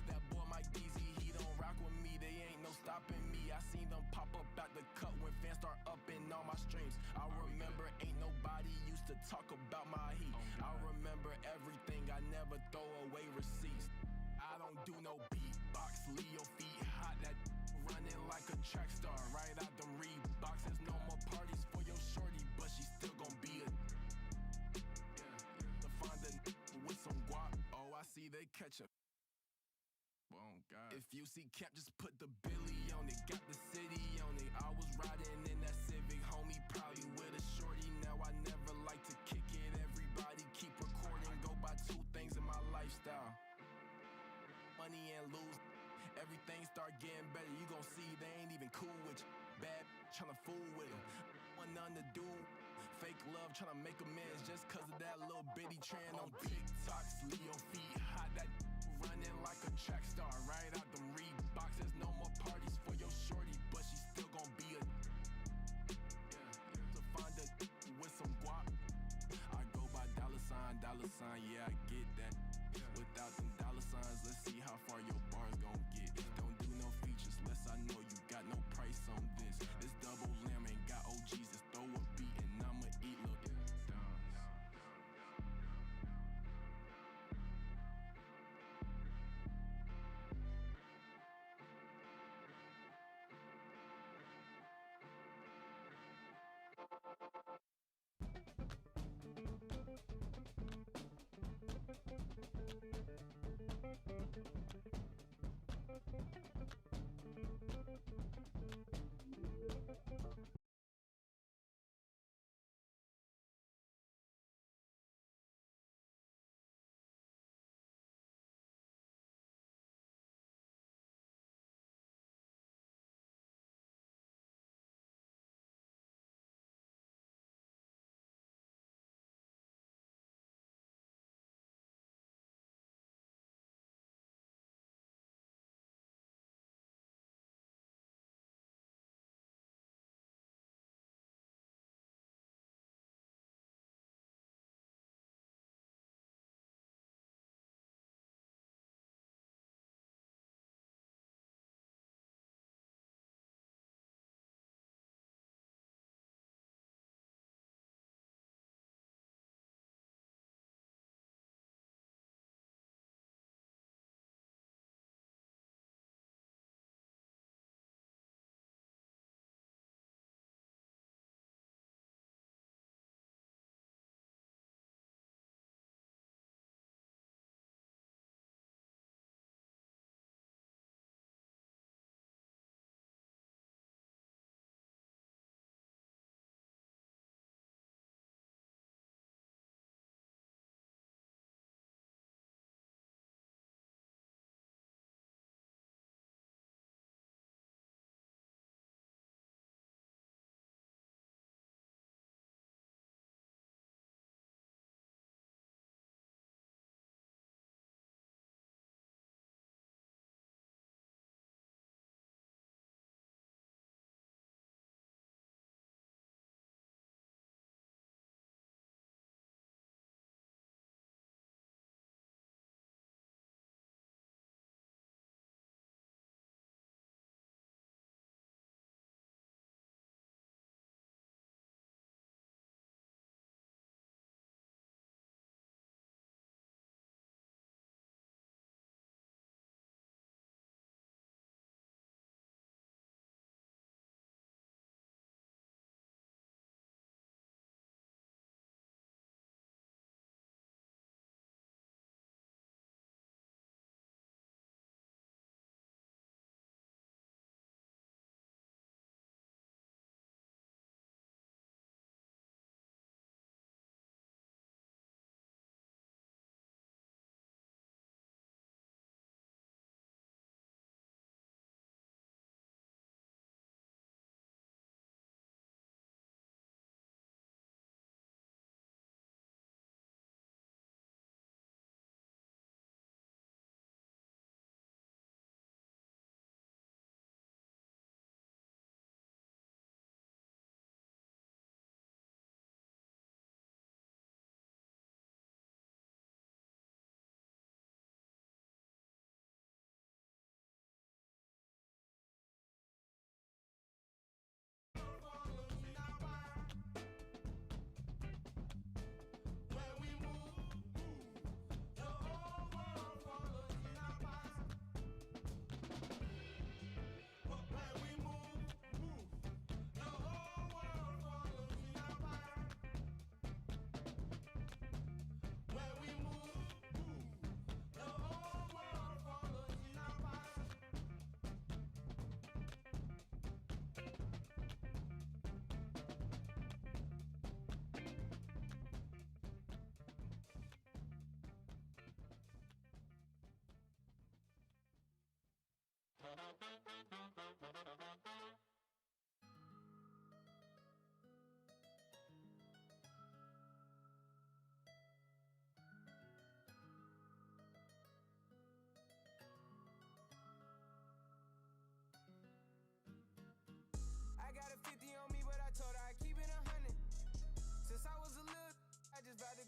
That boy Mike DZ, he don't rock with me. They ain't no stopping me. I seen them pop up out the cut when fans start upping all my streams. I remember ain't nobody used to talk about my heat. I remember everything, I never throw away receipts. I don't do no beatbox, leave your feet hot. That running like a track star, right out them Reeboks. There's no more parties for your shorty, but she still gon' be a to find a with some guap. Oh, I see they catch up. Oh God. If you see Cap, just put the Billy on it. Got the city on it. I was riding in that Civic, homie, probably with a shorty. Now I never like to kick it. Everybody keep recording. Go buy two things in my lifestyle: money and lose. Everything start getting better. You gon' see they ain't even cool with you. Bad tryna fool with them. Want nothing to do. Fake love tryna make amends just cause of that little bitty trend on TikTok. Leave your feet hot. That running like a track star, right out them Reeboks. There's no more parties for your shorty, but she still gon' be a to find a with some guap. I go by dollar sign, yeah, I get that. Without them dollar signs, let's see how far your bars gon' get. Don't do no features, less I know you got no price on this. This double lamb ain't got OGs, just throw a beat and I'ma eat, look.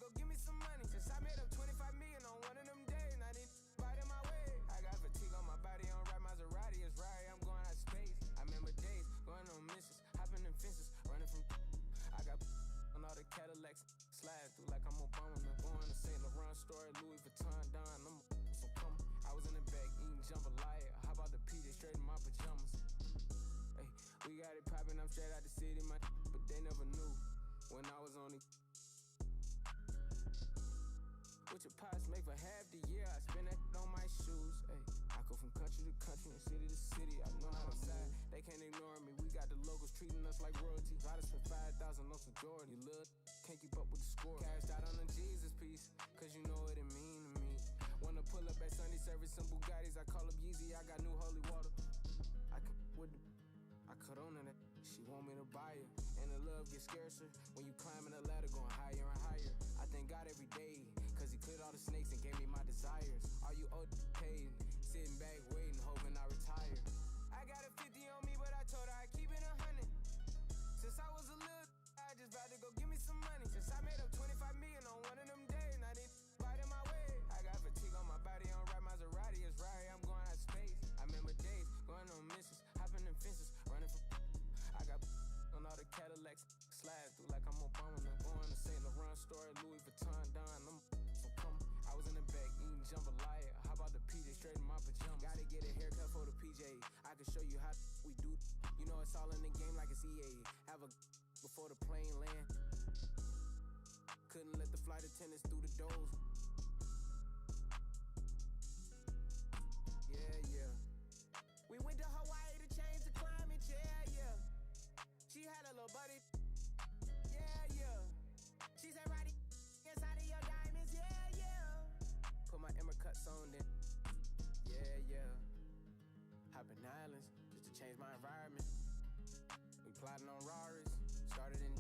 go give me some money. Since I made up 25 million on one of them days, now they biting my way. I got fatigue on my body, on ride Maserati, it's right, I'm going out of space. I remember days, going on missions, hopping in fences, running from I got on all the Cadillacs, slide through like I'm Obama. Going to St. Laurent store, Louis Vuitton, Don, I'm so come. I was in the back eating jambalaya. How about the PJ straight in my pajamas? Hey, we got it poppin', I'm straight out the city, my but they never knew when I was on it. What your pops make for half the year, I spend that on my shoes. Hey, I go from country to country and city to city. I know how to side, they can't ignore me. We got the locals treating us like royalty. I done spent 5,000 on some Jordan. You little can't keep up with the score. Cashed out on the Jesus piece, cause you know what it mean to me. Wanna pull up at Sunday service, some Bugattis. I call up Yeezy, I got new holy water. I can with the I cut on it, she want me to buy it. And the love gets scarcer when you climbing the ladder, going higher and higher. I thank God every day, cause he cleared all the snakes and gave me my desires. Are you old paid? Sitting back waiting, hoping I retire. I got a 50 on me, but I told her I keep it 100. Since I was a little, I just about to go give me some money. Since I made up 25 million on one of them days, now they biting my way. I got fatigue on my body, on ride Maserati, it's right, I'm going out of space. I remember days, going on missions, hopping in fences, running from I got on all the Cadillacs, slide through like I'm Obama. Going to St. Laurent store, Louis Vuitton, Don, I'm so come. I was in the back eating jambalaya. How about the PJ straight in my pajamas? Gotta get a haircut for the PJ. I can show you how we do. You know it's all in the game like it's EA. Have a before the plane land. Couldn't let the flight attendants through the doors. Yeah. We went to Hawaii to change the climate, yeah. She had a little buddy, yeah. She said, right inside of your diamonds, yeah. Put my Emmer cuts on then, yeah. Hopping islands just to change my environment. We plotting on Raris, started in